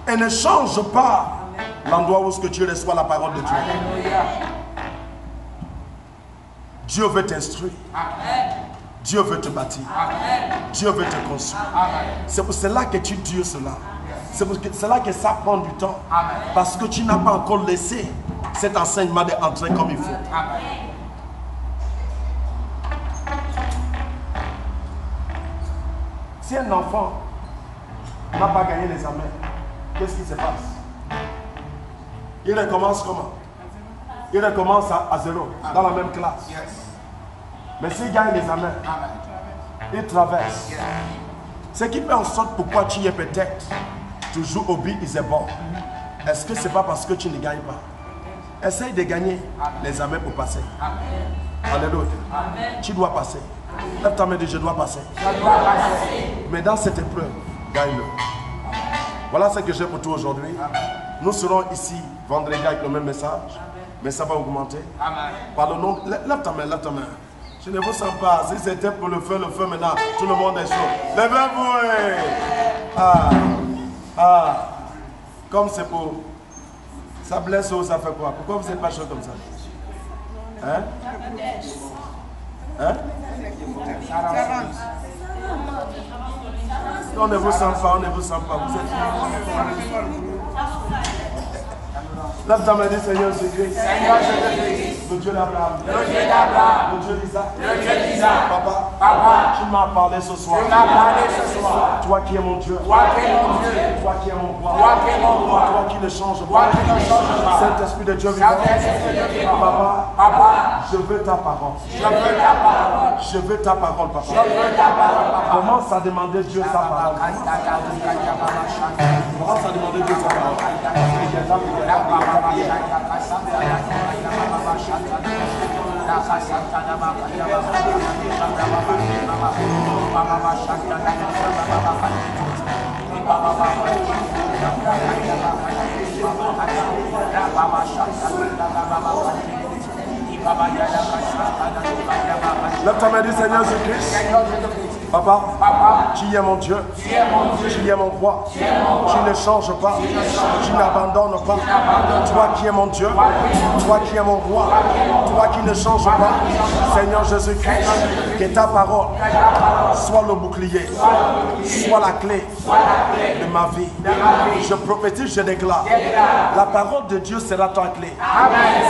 Et ne change pas l'endroit où tu reçois la parole de Dieu. Dieu veut t'instruire. Dieu veut te bâtir. Dieu veut te construire. C'est pour cela que tu dis cela. C'est pour cela que ça prend du temps. Parce que tu n'as pas encore laissé cet enseignement d'entrer comme il faut. Si un enfant n'a pas gagné l'examen, qu'est-ce qui se passe? Il recommence comment? Il recommence à zéro, dans la même classe. Mais s'il gagne l'examen, il traverse. Ce qui fait en sorte pourquoi tu es peut-être toujours au but is a bon. Est-ce que ce n'est pas parce que tu ne gagnes pas? Essaye de gagner l'examen pour passer. Alléluia. Tu dois passer. Lève ta main et dis je dois passer. Mais dans cette épreuve, gagne-le. Voilà ce que j'ai pour toi aujourd'hui. Nous serons ici vendredi avec le même message. Mais ça va augmenter. Par le nom, lève ta main. Je ne vous sens pas. Si c'était pour le feu maintenant, tout le monde est chaud. Levez-vous. Comme c'est pour... Ça blesse ou ça fait quoi? Pourquoi vous n'êtes pas chaud comme ça? On ne vous sent pas, Vous êtes... Lève ta main, dis Seigneur Jésus-Christ. fils. Le Dieu d'Abraham. Le Dieu d'Abraham. Le Dieu d'Isaac. Le Dieu d'Isaac. Papa, Papa, tu m'as parlé ce soir. tu m'as parlé ce soir. Toi qui es mon Dieu. Toi qui es mon Dieu. Toi qui es mon roi. Toi qui es mon roi. Toi qui ne change Toi pas. qui ne change pas. Saint-Esprit de Dieu vivant. Saint-Esprit de Dieu vivant. Papa, Papa, je veux ta parole. je veux ta parole. Je veux ta parole, papa. Je veux ta parole, papa. Commence à demander Dieu sa parole. Commence à demander Dieu sa parole. Lève ta main, dis Seigneur Jésus-Christ. Papa, tu es mon Dieu, tu es mon roi, tu ne changes pas, tu n'abandonnes pas. Toi qui es mon Dieu, toi qui es mon roi, toi qui ne changes pas. Seigneur Jésus-Christ, que ta parole soit le bouclier, soit la clé de ma vie. Je prophétise, je déclare, la parole de Dieu sera ta clé,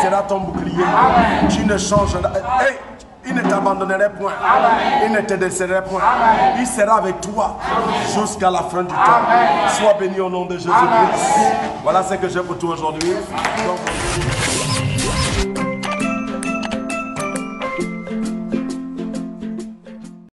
sera ton bouclier. Tu ne changes pas. Hey, il ne t'abandonnerait point. Il ne te délaisserait point. Il sera avec toi jusqu'à la fin du temps. Sois béni au nom de Jésus-Christ. Voilà ce que j'ai pour toi aujourd'hui. Donc,